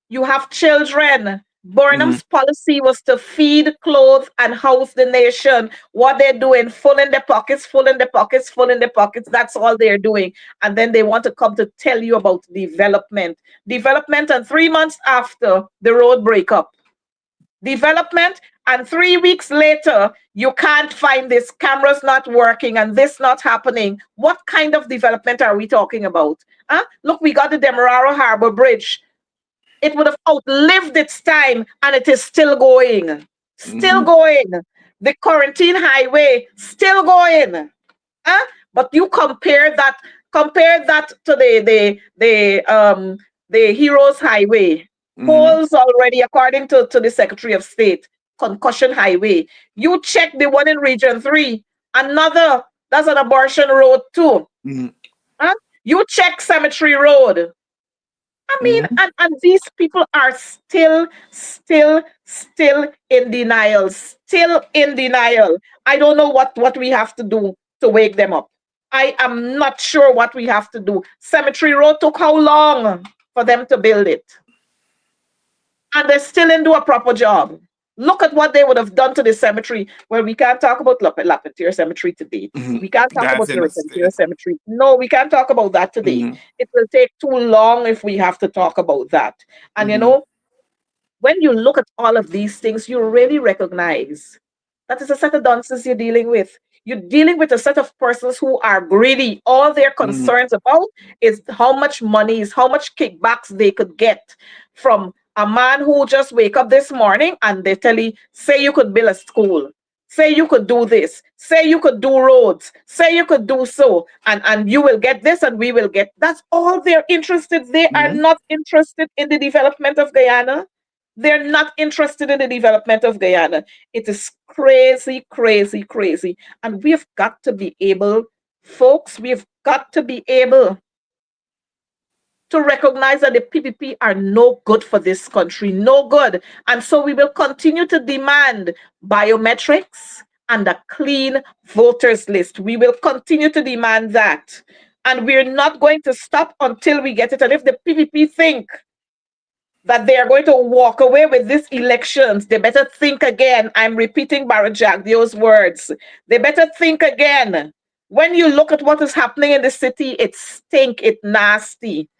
[SPEAKER 1] you have children.
[SPEAKER 2] Mm-hmm.
[SPEAKER 1] Burnham's policy was to feed, clothe, and house the nation. What they're doing, full in their pockets, full in their pockets, full in their pockets. That's all they're doing. And then they want to come to tell you about development. Development, and 3 months after, the road breakup. Development, and 3 weeks later you can't find this, camera's not working and this not happening. What kind of development are we talking about? Huh? Look, we got the Demerara Harbor Bridge. It would have outlived its time and it is still going, still
[SPEAKER 2] Mm-hmm.
[SPEAKER 1] going. The Quarantine Highway still going. Huh? But you compare that to the Heroes Highway.
[SPEAKER 2] Mm-hmm.
[SPEAKER 1] Holes already, according to the Secretary of State. Concussion Highway. You check the one in Region 3. Another, that's an abortion road too.
[SPEAKER 2] Mm-hmm.
[SPEAKER 1] Huh? You check Cemetery Road. I mean,
[SPEAKER 2] Mm-hmm.
[SPEAKER 1] and these people are still in denial, still in denial. I don't know what we have to do to wake them up. I am not sure what we have to do. Cemetery Road took how long for them to build it? And they still didn't do a proper job. Look at what they would have done to the cemetery. Well, we can't talk about Lapetier Cemetery today.
[SPEAKER 2] Mm-hmm.
[SPEAKER 1] We can't talk
[SPEAKER 2] That's
[SPEAKER 1] about
[SPEAKER 2] in the
[SPEAKER 1] Lapetier
[SPEAKER 2] state.
[SPEAKER 1] Cemetery. No, we can't talk about that today.
[SPEAKER 2] Mm-hmm.
[SPEAKER 1] It will take too long if we have to talk about that. And you
[SPEAKER 2] Mm-hmm.
[SPEAKER 1] know, when you look at all of these things, you really recognize that is a set of dunces you're dealing with. You're dealing with a set of persons who are greedy. All they're
[SPEAKER 2] Mm-hmm.
[SPEAKER 1] concerns about is how much money is, how much kickbacks they could get from a man who just wake up this morning and they tell you, say you could build a school, say you could do this, say you could do roads, say you could do so, and you will get this and we will get. That's all they're interested. They are
[SPEAKER 2] Mm-hmm.
[SPEAKER 1] not interested in the development of Guyana. They're not interested in the development of Guyana. It is crazy, crazy, crazy. And we've got to be able, folks, we've got to be able to recognize that the PPP are no good for this country, no good. And so we will continue to demand biometrics and a clean voters list. We will continue to demand that. And we're not going to stop until we get it. And if the PPP think that they are going to walk away with these elections, they better think again. I'm repeating Barrett Jagdio's words. They better think again. When you look at what is happening in the city, it stink, it nasty.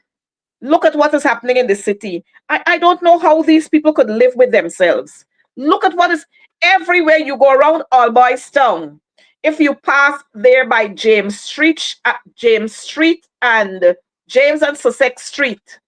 [SPEAKER 1] Look at what is happening in the city. I don't know how these people could live with themselves. Look at what is everywhere you go around All Boys Town. If you pass there by James Street and James and Sussex Street,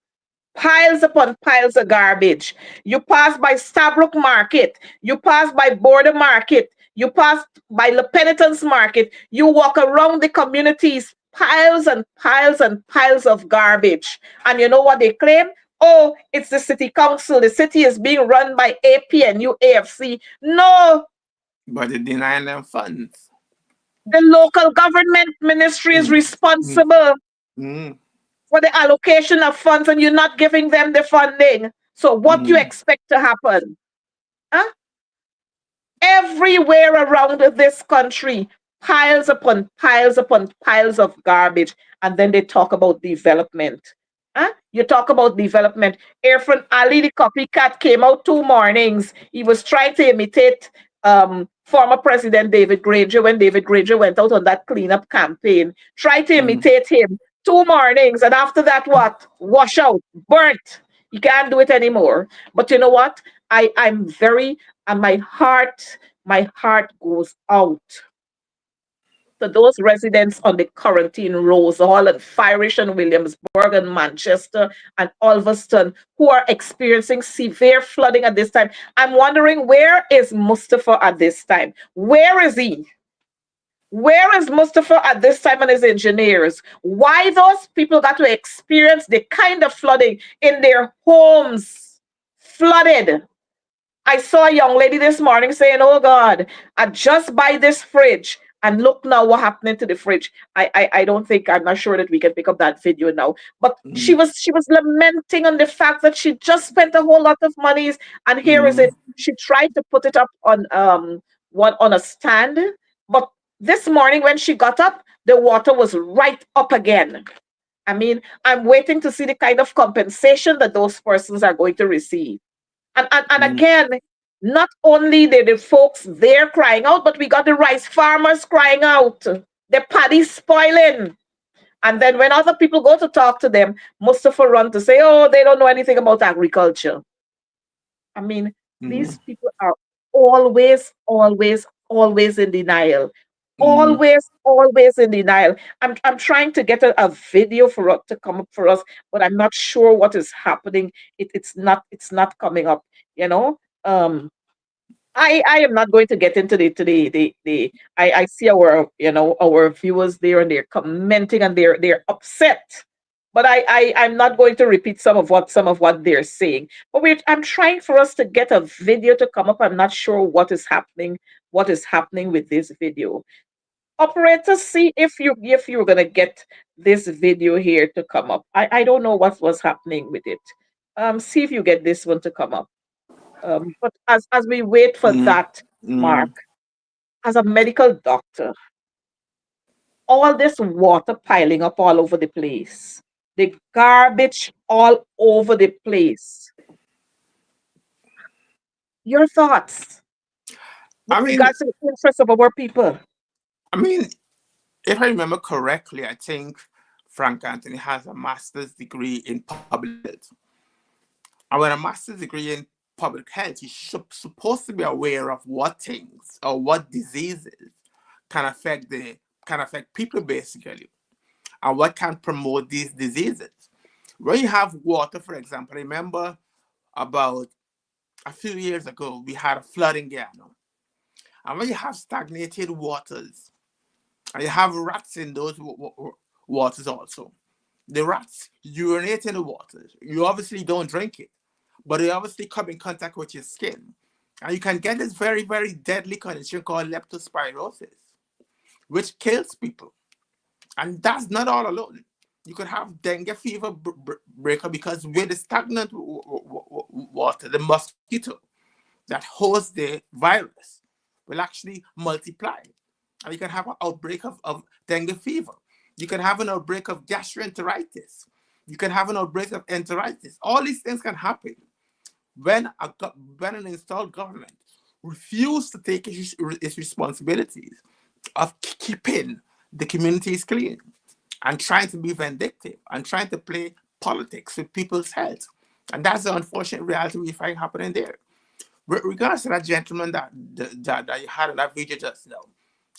[SPEAKER 1] piles upon piles of garbage. You pass by Stabrook Market, you pass by Border Market, you pass by La Penitence Market, you walk around the communities, piles and piles and piles of garbage. And you know what they claim? Oh, it's the city council. The city is being run by APNU AFC. No,
[SPEAKER 2] But they deny them funds.
[SPEAKER 1] the local government ministry is
[SPEAKER 2] Mm-hmm.
[SPEAKER 1] responsible
[SPEAKER 2] Mm-hmm.
[SPEAKER 1] for the allocation of funds and you're not giving them the funding. So what do you
[SPEAKER 2] Mm-hmm.
[SPEAKER 1] expect to happen? Huh? Everywhere around this country, piles upon piles of garbage. And then they talk about development. Huh? You talk about development. Irfan Ali, the copycat, came out 2 mornings. He was trying to imitate former President David Granger when David Granger went out on that cleanup campaign. Try to
[SPEAKER 2] Mm-hmm.
[SPEAKER 1] imitate him. 2 mornings. And after that, what? Wash out, burnt. You can't do it anymore. But you know what? I'm very, and my heart goes out to those residents on the quarantine Rose Hall and Firish and Williamsburg and Manchester and Ulverston who are experiencing severe flooding at this time. I'm wondering, where is Mustafa at this time? Where is he? Where is Mustafa at this time and his engineers? Why those people got to experience the kind of flooding in their homes? Flooded. I saw a young lady this morning saying, oh God, I just buy this fridge. And look now what happening to the fridge. I don't think, I'm not sure that we can pick up that video now. But
[SPEAKER 2] Mm,
[SPEAKER 1] she was lamenting on the fact that she just spent a whole lot of monies, and here is
[SPEAKER 2] mm,
[SPEAKER 1] it. She tried to put it up on one on a stand, but this morning when she got up, the water was right up again. I mean, I'm waiting to see the kind of compensation that those persons are going to receive. And
[SPEAKER 2] mm,
[SPEAKER 1] again, not only the folks there crying out, but we got the rice farmers crying out. The paddy's spoiling. And then when other people go to talk to them, Mustafa run to say, oh, they don't know anything about agriculture. I mean,
[SPEAKER 2] mm,
[SPEAKER 1] these people are always, always, always in denial.
[SPEAKER 2] mm,
[SPEAKER 1] Always, always in denial. I'm trying to get a video for us to come up for us, but I'm not sure what is happening. It's not coming up, you know. I am not going to get into the I see our, you know, our viewers there, and they're commenting, and they're upset. But I'm not going to repeat some of what they're saying. But I'm trying for us to get a video to come up. I'm not sure what is happening with this video. Operator, see if you're gonna get this video here to come up. I don't know what was happening with it. See if you get this one to come up. But as we wait for
[SPEAKER 2] mm,
[SPEAKER 1] that, Mark,
[SPEAKER 2] mm.
[SPEAKER 1] as a medical doctor, all this water piling up all over the place, the garbage all over the place. Your thoughts with
[SPEAKER 2] I mean,
[SPEAKER 1] regards to the interests of our people?
[SPEAKER 2] I mean, if I remember correctly, I think Frank Anthony has a master's degree in public health. And with a master's degree in public health, you should supposed to be aware of what things or what diseases can affect people basically, and what can promote these diseases. When you have water, for example, remember about a few years ago we had a flood in Guyana, and when you have stagnated waters, and you have rats in those waters also. The rats urinate in the water. You obviously don't drink it, but they obviously come in contact with your skin. And you can get this very, very deadly condition called leptospirosis, which kills people. And that's not all alone. You could have dengue fever breaker because with the stagnant water, the mosquito that hosts the virus will actually multiply. And you can have an outbreak of dengue fever. You can have an outbreak of gastroenteritis. You can have an outbreak of enteritis. All these things can happen when when an installed government refuses to take its responsibilities of keeping the communities clean and trying to be vindictive and trying to play politics with people's health. And that's the unfortunate reality we find happening there. With regards to that gentleman that you had in that video just now,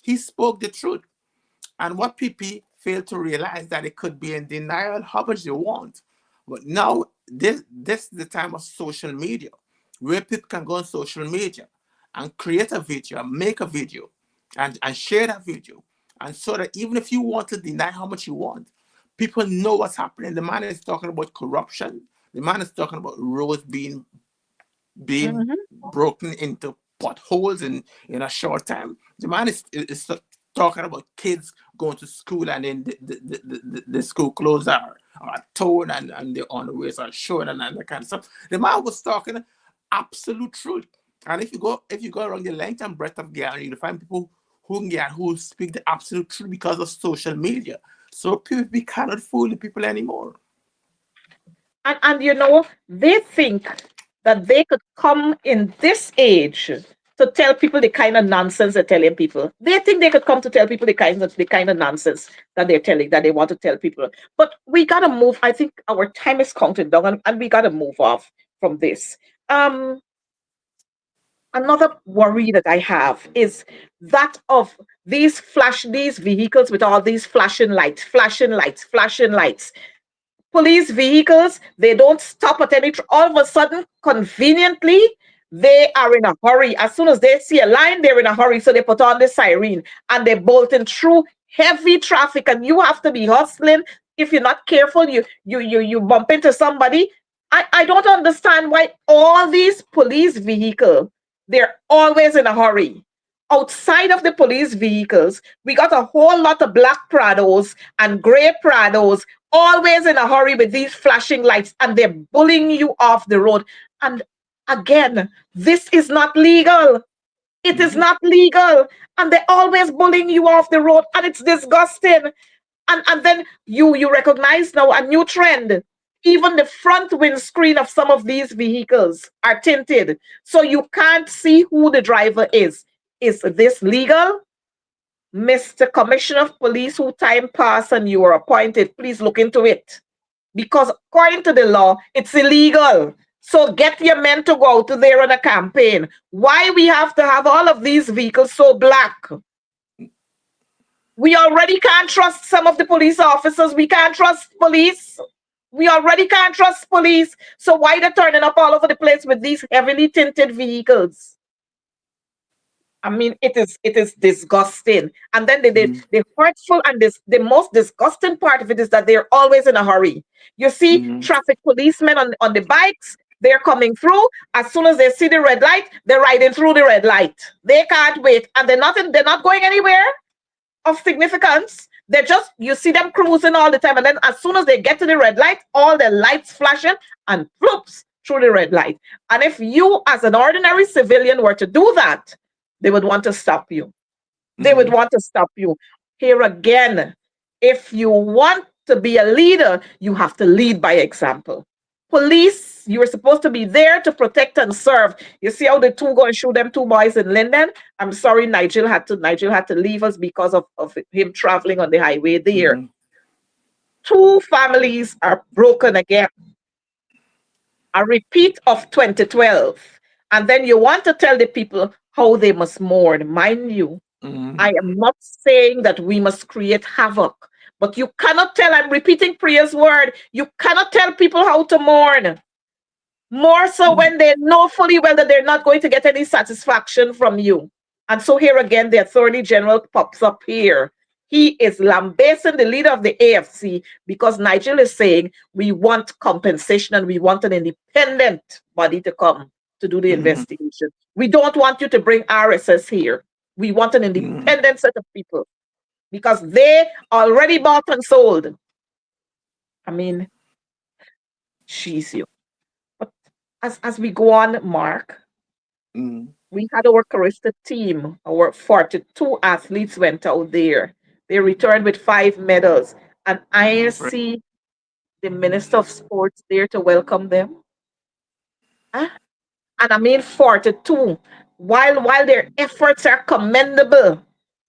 [SPEAKER 2] he spoke the truth. And what people fail to realize that it could be in denial how much they want. But now this is the time of social media, where people can go on social media and create a video, and make a video, and share that video. And so that even if you want to deny how much you want, people know what's happening. The man is talking about corruption. The man is talking about roads being
[SPEAKER 1] Mhm.
[SPEAKER 2] broken into potholes in a short time. The man is talking about kids going to school, and then the school clothes are torn, and the underwears are short, and that kind of stuff. The man was talking absolute truth. And if you go around the length and breadth of Guyana, you'll find people who speak the absolute truth because of social media. So people, we cannot fool the people anymore.
[SPEAKER 1] And you know, they think that they could come in this age to tell people the kind of nonsense they're telling people. They think they could come to tell people the kind of nonsense that they're telling, that they want to tell people. But we gotta move. I think our time is counted down, and we gotta move off from this. Um, Another worry that I have is that of these vehicles with all these flashing lights, flashing lights, flashing lights. Police vehicles, they don't stop at any, all of a sudden, conveniently, they are in a hurry. As soon as they see a line, they're in a hurry. So they put on the siren, and they're bolting through heavy traffic, and you have to be hustling. If you're not careful, you bump into somebody. I don't understand why all these police vehicles, they're always in a hurry. outside of the police vehicles, we got a whole lot of black Prados and gray Prados, always in a hurry with these flashing lights, and they're bullying you off the road. And again, this is not legal. It is not legal. And they're always bullying you off the road, and it's disgusting. And then you recognize now a new trend. Even the front windscreen of some of these vehicles are tinted, so you can't see who the driver is. Is this legal? Mr. Commissioner of Police, who time passed and you were appointed, please look into it. Because according to the law, it's illegal. So get your men to go out there on a campaign. Why we have to have all of these vehicles so black? We already can't trust some of the police officers. We can't trust police. We already can't trust police. So why they're turning up all over the place with these heavily tinted vehicles? I mean, it is disgusting. And then the hurtful and the most disgusting part of it is that they're always in a hurry. You see traffic policemen on the bikes, they're coming through. As soon as they see the red light, they're riding through the red light. They can't wait. And they're not going anywhere of significance. They're just, you see them cruising all the time. And then as soon as they get to the red light, all the lights flashing and whoops through the red light. And if you as an ordinary civilian were to do that, they would want to stop you. They would want to stop you. Here again, if you want to be a leader, you have to lead by example. Police, you were supposed to be there to protect and serve. You see how the two go and shoot them two boys in Linden? I'm sorry, Nigel had to leave us because of him traveling on the highway there. Two families are broken again. A repeat of 2012. And then you want to tell the people how they must mourn. Mind you, I am not saying that we must create havoc, but you cannot tell, I'm repeating Priya's word, you cannot tell people how to mourn. More so when they know fully well that they're not going to get any satisfaction from you. And so here again, the Attorney General pops up here. He is lambasting the leader of the AFC because Nigel is saying we want compensation and we want an independent body to come to do the investigation. We don't want you to bring RSS here. We want an independent set of people because they already bought and sold. I mean, jeez, you. But as we go on, Mark, we had our Coretta team. Our 42 athletes went out there. They returned with 5 medals. And I see the Minister of Sports there to welcome them. Huh? And I mean 42. While their efforts are commendable,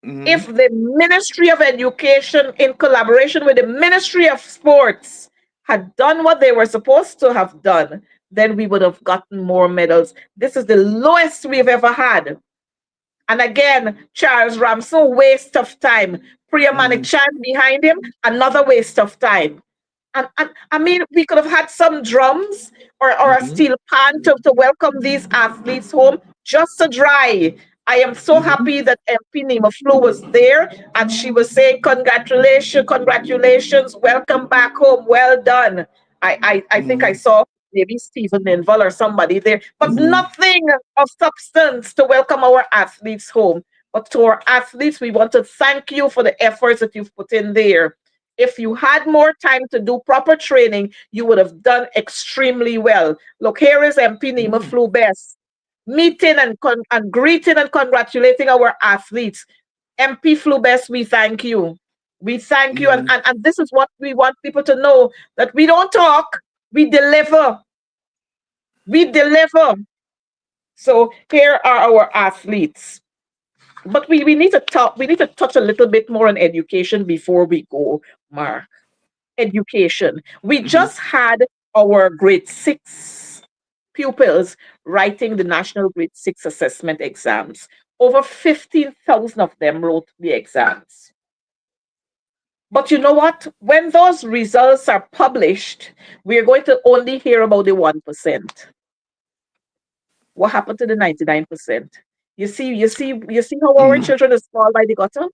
[SPEAKER 1] if the Ministry of Education, in collaboration with the Ministry of Sports, had done what they were supposed to have done, then we would have gotten more medals. This is the lowest we've ever had. And again, Charles Ramsey, waste of time. Priya Manichan behind him, another waste of time. And I mean, we could have had some drums or a steel pan to welcome these athletes home just to dry. I am so happy that MP Nima Flo was there and she was saying, congratulations, welcome back home, well done. I think I saw maybe Stephen Ninval or somebody there, but nothing of substance to welcome our athletes home. But to our athletes, we want to thank you for the efforts that you've put in there. If you had more time to do proper training, you would have done extremely well. Look, here is MP Nima Flew Best, meeting and greeting and congratulating our athletes. MP Flew Best, we thank you. We thank you. And this is what we want people to know, that we don't talk, we deliver. We deliver. So here are our athletes. But we need to talk, we need to touch a little bit more on education before we go, Mark. Education. We just had our grade 6 pupils writing the national grade 6 assessment exams. Over 15,000 of them wrote the exams. But you know what? When those results are published, we're going to only hear about the 1%. What happened to the 99%? You see how our children are spoiled by the gutter?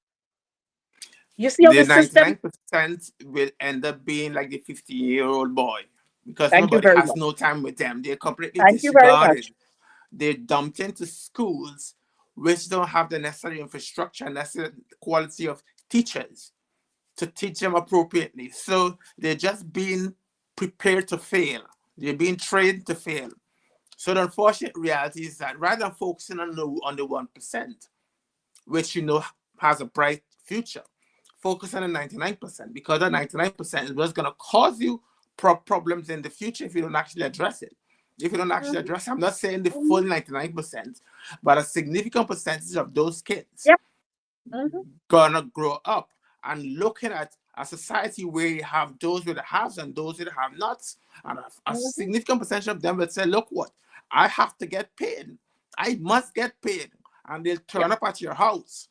[SPEAKER 1] You see how
[SPEAKER 2] The
[SPEAKER 1] the system.
[SPEAKER 2] 99% will end up being like the 50-year-old boy because
[SPEAKER 1] Thank you
[SPEAKER 2] nobody
[SPEAKER 1] very
[SPEAKER 2] has
[SPEAKER 1] much.
[SPEAKER 2] no time with them. They're completely
[SPEAKER 1] Thank you very
[SPEAKER 2] disregarded.
[SPEAKER 1] much.
[SPEAKER 2] They're dumped into schools which don't have the necessary infrastructure and necessary quality of teachers to teach them appropriately. So they're just being prepared to fail. They're being trained to fail. So the unfortunate reality is that rather than focusing on the 1%, which has a bright future, focus on the 99%, because the 99% is what's going to cause you problems in the future if you don't actually address it. If you don't actually
[SPEAKER 1] Mhm.
[SPEAKER 2] address it, I'm not saying the full
[SPEAKER 1] Mhm.
[SPEAKER 2] 99%, but a significant percentage of those kids
[SPEAKER 1] Yep. Mhm.
[SPEAKER 2] gonna grow up and looking at a society where you have those with the haves and those with the have nots, and a
[SPEAKER 1] Mhm.
[SPEAKER 2] significant percentage of them will say, look what, I have to get paid. I must get paid. And they'll
[SPEAKER 1] Yep.
[SPEAKER 2] turn up at your house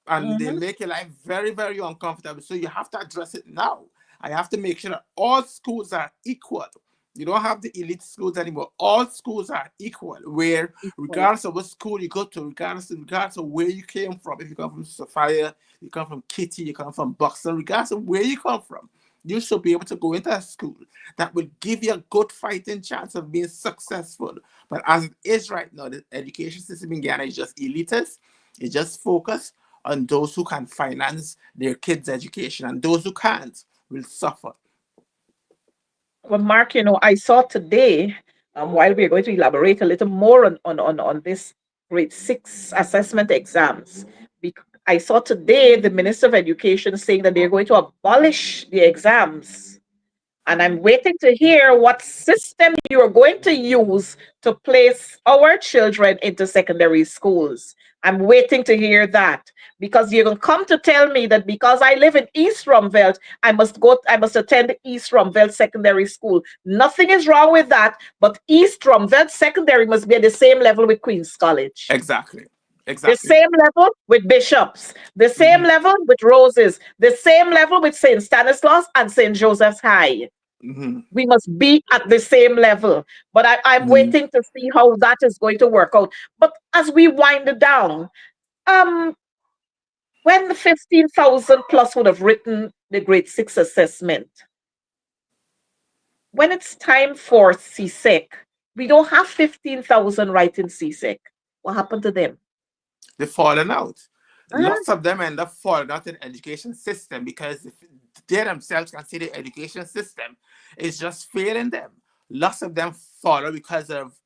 [SPEAKER 2] and they
[SPEAKER 1] Mhm.
[SPEAKER 2] make your life very, very uncomfortable. So you have to address it now. I have to make sure that all schools are equal. You don't have the elite schools anymore. All schools are equal, where
[SPEAKER 1] Equal.
[SPEAKER 2] regardless of what school you go to, regardless of where you came from, if you come from Sophia, you come from Kitty, you come from Buxton, regardless of where you come from, you should be able to go into a school that will give you a good fighting chance of being successful. But as it is right now, the education system in Ghana is just elitist. It's just focused on those who can finance their kids' education, and those who can't will suffer.
[SPEAKER 1] Well, Mark, I saw today, while we're going to elaborate a little more on this grade six assessment exams, I saw today the Minister of Education saying that they're going to abolish the exams. And I'm waiting to hear what system you are going to use to place our children into secondary schools. I'm waiting to hear that, because you're going to come to tell me that because I live in East Rumvelt, I must attend East Rumvelt Secondary School. Nothing is wrong with that, but East Rumvelt Secondary must be at the same level with Queen's College.
[SPEAKER 2] Exactly.
[SPEAKER 1] The
[SPEAKER 2] Exactly.
[SPEAKER 1] same level with bishops, the same
[SPEAKER 2] Hmm.
[SPEAKER 1] level with roses, the same level with St. Stanislaus and St. Joseph's High.
[SPEAKER 2] Hmm.
[SPEAKER 1] We must be at the same level. But I'm
[SPEAKER 2] Hmm.
[SPEAKER 1] waiting to see how that is going to work out. But as we wind it down, um, when the 15,000 plus would have written the grade six assessment, when it's time for CSEC, we don't have 15,000 writing CSEC. What happened to them?
[SPEAKER 2] They're falling out.
[SPEAKER 1] Uh-huh.
[SPEAKER 2] Lots of them end up falling out in the education system because if they themselves can see the education system is just failing them. Lots of them fall out because of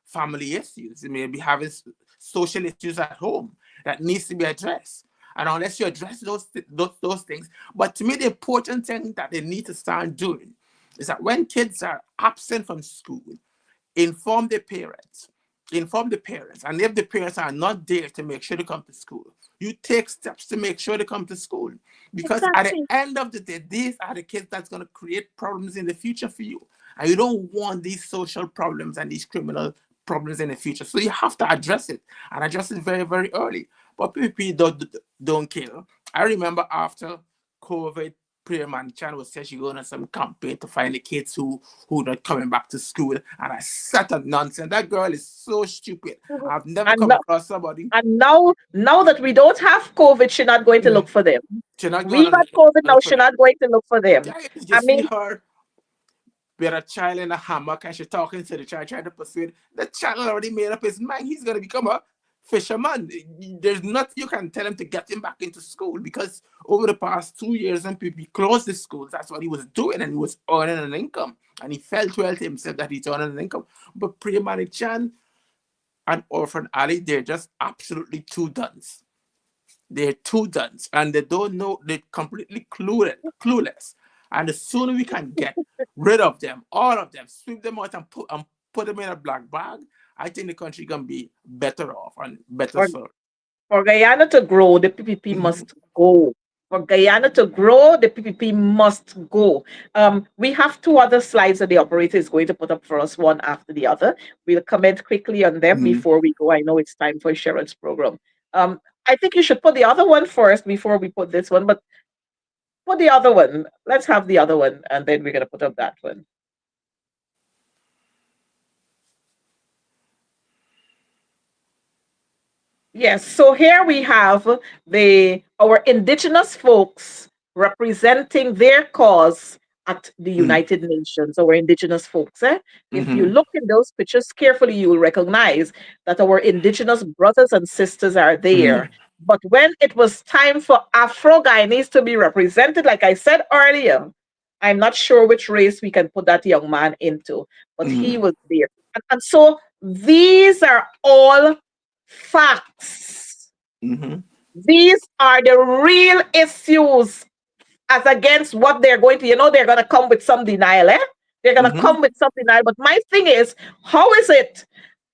[SPEAKER 2] family issues. They may be having social issues at home that needs to be addressed. And unless you address those things, but to me, the important thing that they need to start doing is that when kids are absent from school, inform the parents. Inform the parents. And if the parents are not there to make sure they come to school, you take steps to make sure they come to school. Because at the
[SPEAKER 1] Exactly.
[SPEAKER 2] end of the day, these are the kids that's going to create problems in the future for you. And you don't want these social problems and these criminal problems in the future. So you have to address it and address it very, very early. But people don't care. I remember after COVID, Prayer Man Chan was saying she going on some campaign to find the kids who not coming back to school, and I sat on nonsense. That girl is so stupid.
[SPEAKER 1] Mhm.
[SPEAKER 2] I've never
[SPEAKER 1] And
[SPEAKER 2] come
[SPEAKER 1] no,
[SPEAKER 2] across somebody.
[SPEAKER 1] and now that we don't have COVID, she's not going to
[SPEAKER 2] Mm,
[SPEAKER 1] look for them.
[SPEAKER 2] she's not
[SPEAKER 1] We
[SPEAKER 2] going
[SPEAKER 1] got COVID
[SPEAKER 2] to
[SPEAKER 1] now,
[SPEAKER 2] look for
[SPEAKER 1] she's
[SPEAKER 2] them.
[SPEAKER 1] not going to look for them.
[SPEAKER 2] Yeah, you
[SPEAKER 1] I
[SPEAKER 2] see
[SPEAKER 1] mean,
[SPEAKER 2] her with a child in a hammock and she's talking to the child, trying to persuade. The child already made up his mind. He's going to become a fisherman. There's nothing you can tell him to get him back into school because over the past 2 years when people closed the schools, that's what he was doing and he was earning an income. And he felt well to himself that he's earning an income. But Priyamani Chan and Orphan Ali, they're just absolutely two duns. They're two duns and they don't know, they're completely clueless. And the sooner we can get rid of them, all of them, sweep them out and put them in a black bag, I think the country can be better off and better
[SPEAKER 1] for,
[SPEAKER 2] served.
[SPEAKER 1] for Guyana to grow, the PPP
[SPEAKER 2] Mhm.
[SPEAKER 1] must go. For Guyana to grow, the PPP must go. We have two other slides that the operator is going to put up for us, one after the other. We'll comment quickly on them
[SPEAKER 2] Mhm.
[SPEAKER 1] before we go. I know it's time for Sharon's program. I think you should put the other one first before we put this one, but put the other one. Let's have the other one, and then we're going to put up that one. Yes, so here we have our indigenous folks representing their cause at the
[SPEAKER 2] Mm,
[SPEAKER 1] United Nations, our indigenous folks. If you
[SPEAKER 2] mm-hmm,
[SPEAKER 1] look in those pictures carefully, you will recognize that our indigenous brothers and sisters are
[SPEAKER 2] mm,
[SPEAKER 1] there. But when it was time for Afro Guyanese to be represented, like I said earlier, I'm not sure which race we can put that young man into, but he
[SPEAKER 2] mm,
[SPEAKER 1] was there. And so these are all facts.
[SPEAKER 2] mm-hmm,
[SPEAKER 1] These are the real issues as against what they're going to, they're going to come with some denial, eh? They're going to
[SPEAKER 2] mm-hmm,
[SPEAKER 1] come with some denial. But my thing is, how is it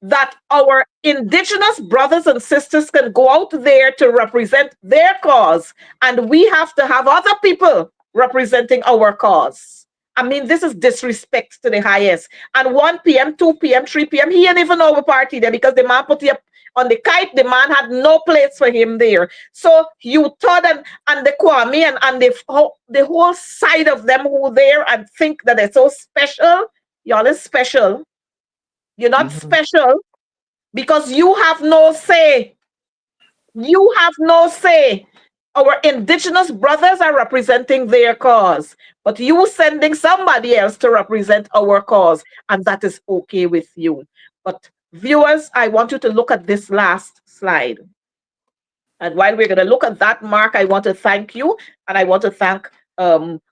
[SPEAKER 1] that our indigenous brothers and sisters can go out there to represent their cause and we have to have other people representing our cause? I mean, this is disrespect to the highest. And 1 p.m., 2 p.m., 3 p.m., he didn't even know a party there because the man put it up on the kite. The man had no place for him there. So you thought and the Kwame and the whole side of them who were there and think that they're so special. Y'all is special. You're not
[SPEAKER 2] mm-hmm.
[SPEAKER 1] special because you have no say. You have no say. Our indigenous brothers are representing their cause, but you sending somebody else to represent our cause, and that is okay with you. But viewers, I want you to look at this last slide. And while we're going to look at that, Mark, I want to thank you, and I want to thank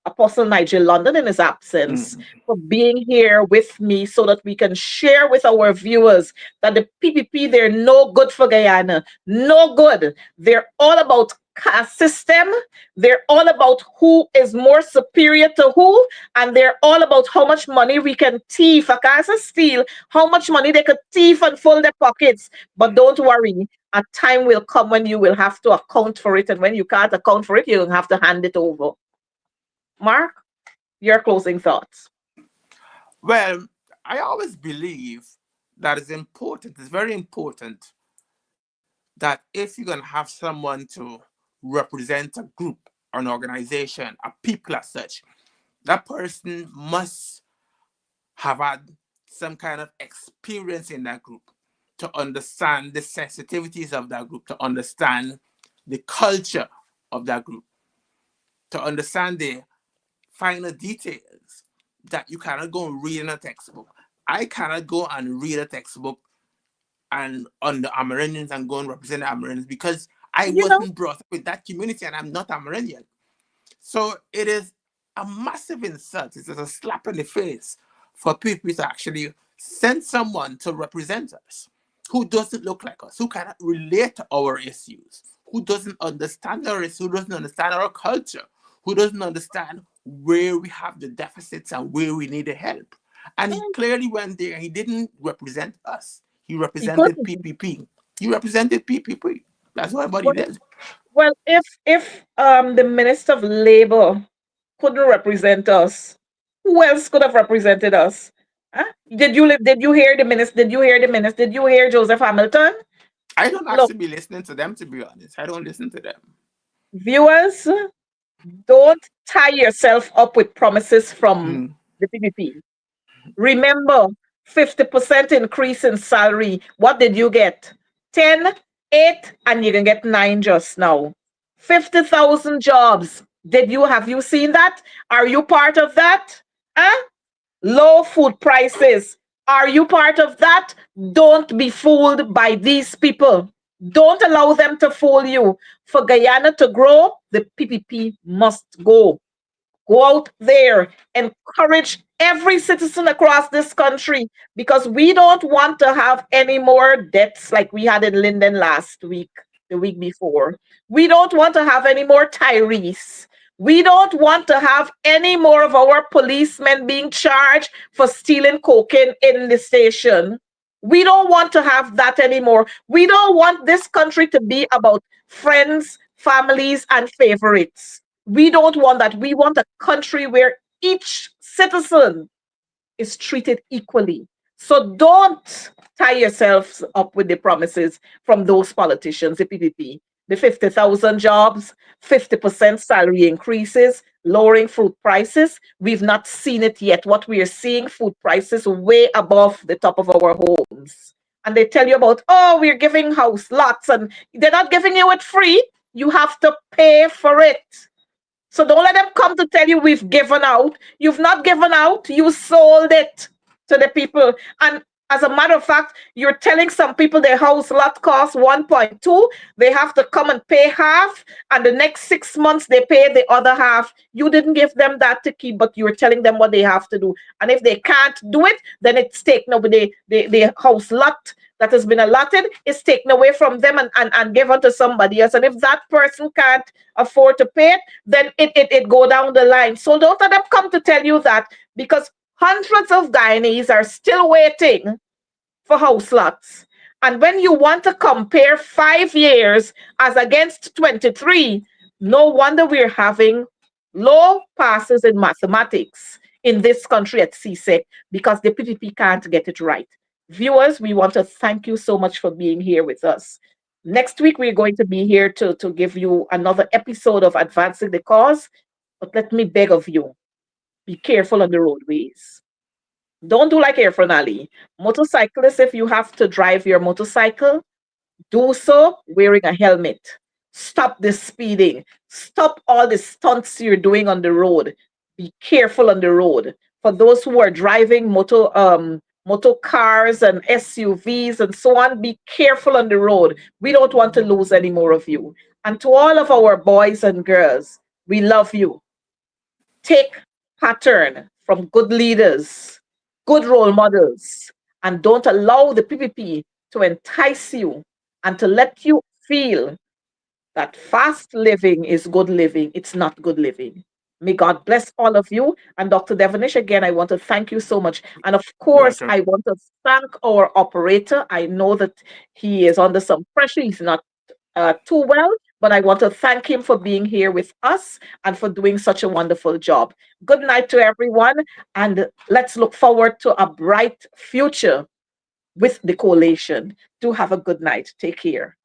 [SPEAKER 1] Apostle Nigel London in his absence
[SPEAKER 2] Mm,
[SPEAKER 1] for being here with me so that we can share with our viewers that the PPP, they're no good for Guyana. No good. They're all about caste system. They're all about who is more superior to who. And they're all about how much money we can thief. A caste steal, how much money they could thief and fill their pockets. But don't worry. A time will come when you will have to account for it. And when you can't account for it, you'll have to hand it over. Mark, your closing thoughts.
[SPEAKER 2] well, I always believe that it's important, it's very important that if you're going to have someone to represent a group, an organization, a people as such, that person must have had some kind of experience in that group to understand the sensitivities of that group, to understand the culture of that group, to understand the finer details that you cannot go and read in a textbook. I cannot go and read a textbook and on the Amerindians and go and represent the Amerindians because I
[SPEAKER 1] You know,
[SPEAKER 2] wasn't brought up with that community and I'm not Amerindian. So it is a massive insult. It is a slap in the face for people to actually send someone to represent us who doesn't look like us, who cannot relate to our issues, who doesn't understand our issues, who doesn't understand our culture, who doesn't understand where we have the deficits and where we need the help. And he clearly went there. He didn't represent us. He
[SPEAKER 1] he
[SPEAKER 2] represented
[SPEAKER 1] couldn't.
[SPEAKER 2] PPP. He represented PPP. That's what he
[SPEAKER 1] Well,
[SPEAKER 2] did.
[SPEAKER 1] well, if the Minister of Labor couldn't represent us, who else could have represented us? Huh? Did you hear the minister? Did you hear the minister? Did you hear Joseph Hamilton?
[SPEAKER 2] I don't
[SPEAKER 1] Look,
[SPEAKER 2] actually be listening to them, to be honest. I don't listen to them.
[SPEAKER 1] viewers, don't tie yourself up with promises from
[SPEAKER 2] Mm,
[SPEAKER 1] the PPP. Remember, 50% increase in salary. What did you get? 10, 8, and you can get 9 just now. 50,000 jobs. Have you seen that? Are you part of that? Huh? Low food prices. Are you part of that? Don't be fooled by these people. Don't allow them to fool you. For Guyana to grow, the PPP must go. Go out there, encourage every citizen across this country because we don't want to have any more deaths like we had in Linden last week, the week before. We don't want to have any more Tyrese. We don't want to have any more of our policemen being charged for stealing cocaine in the station. We don't want to have that anymore. We don't want this country to be about friends, families, and favorites. We don't want that. We want a country where each citizen is treated equally. So don't tie yourselves up with the promises from those politicians, the PPP. The 50,000 jobs, 50% salary increases, lowering food prices. We've not seen it yet. What we are seeing, food prices way above the top of our homes. And they tell you about, oh, we're giving house lots, and they're not giving you it free. You have to pay for it. So don't let them come to tell you we've given out. You've not given out, you sold it to the people. And as a matter of fact, you're telling some people their house lot costs 1.2. They have to come and pay half, and the next 6 months they pay the other half. You didn't give them that to keep, but you're telling them what they have to do. And if they can't do it, then it's taken away. The house lot that has been allotted is taken away from them and given to somebody else. And if that person can't afford to pay it, then it go down the line. So don't let them come to tell you that, because hundreds of Guyanese are still waiting for house lots. And when you want to compare 5 years as against 23, no wonder we're having low passes in mathematics in this country at CSEC, because the PPP can't get it right. Viewers, we want to thank you so much for being here with us. Next week, we're going to be here to give you another episode of Advancing the Cause. But let me beg of you, be careful on the roadways. Don't do like Airfron Ali. Motorcyclists, if you have to drive your motorcycle, do so wearing a helmet. Stop this speeding. Stop all the stunts you're doing on the road. Be careful on the road. For those who are driving motor cars and SUVs and so on, be careful on the road. We don't want to lose any more of you. And to all of our boys and girls, we love you. Take pattern from good leaders, good role models, and don't allow the PPP to entice you and to let you feel that fast living is good living. It's not good living. May God bless all of you. And Dr. Devonish, again, I want to thank you so much. And of
[SPEAKER 2] You're
[SPEAKER 1] course,
[SPEAKER 2] welcome.
[SPEAKER 1] I want to thank our operator. I know that he is under some pressure. He's not too well, but I want to thank him for being here with us and for doing such a wonderful job. Good night to everyone, and let's look forward to a bright future with the coalition. Do have a good night. Take care.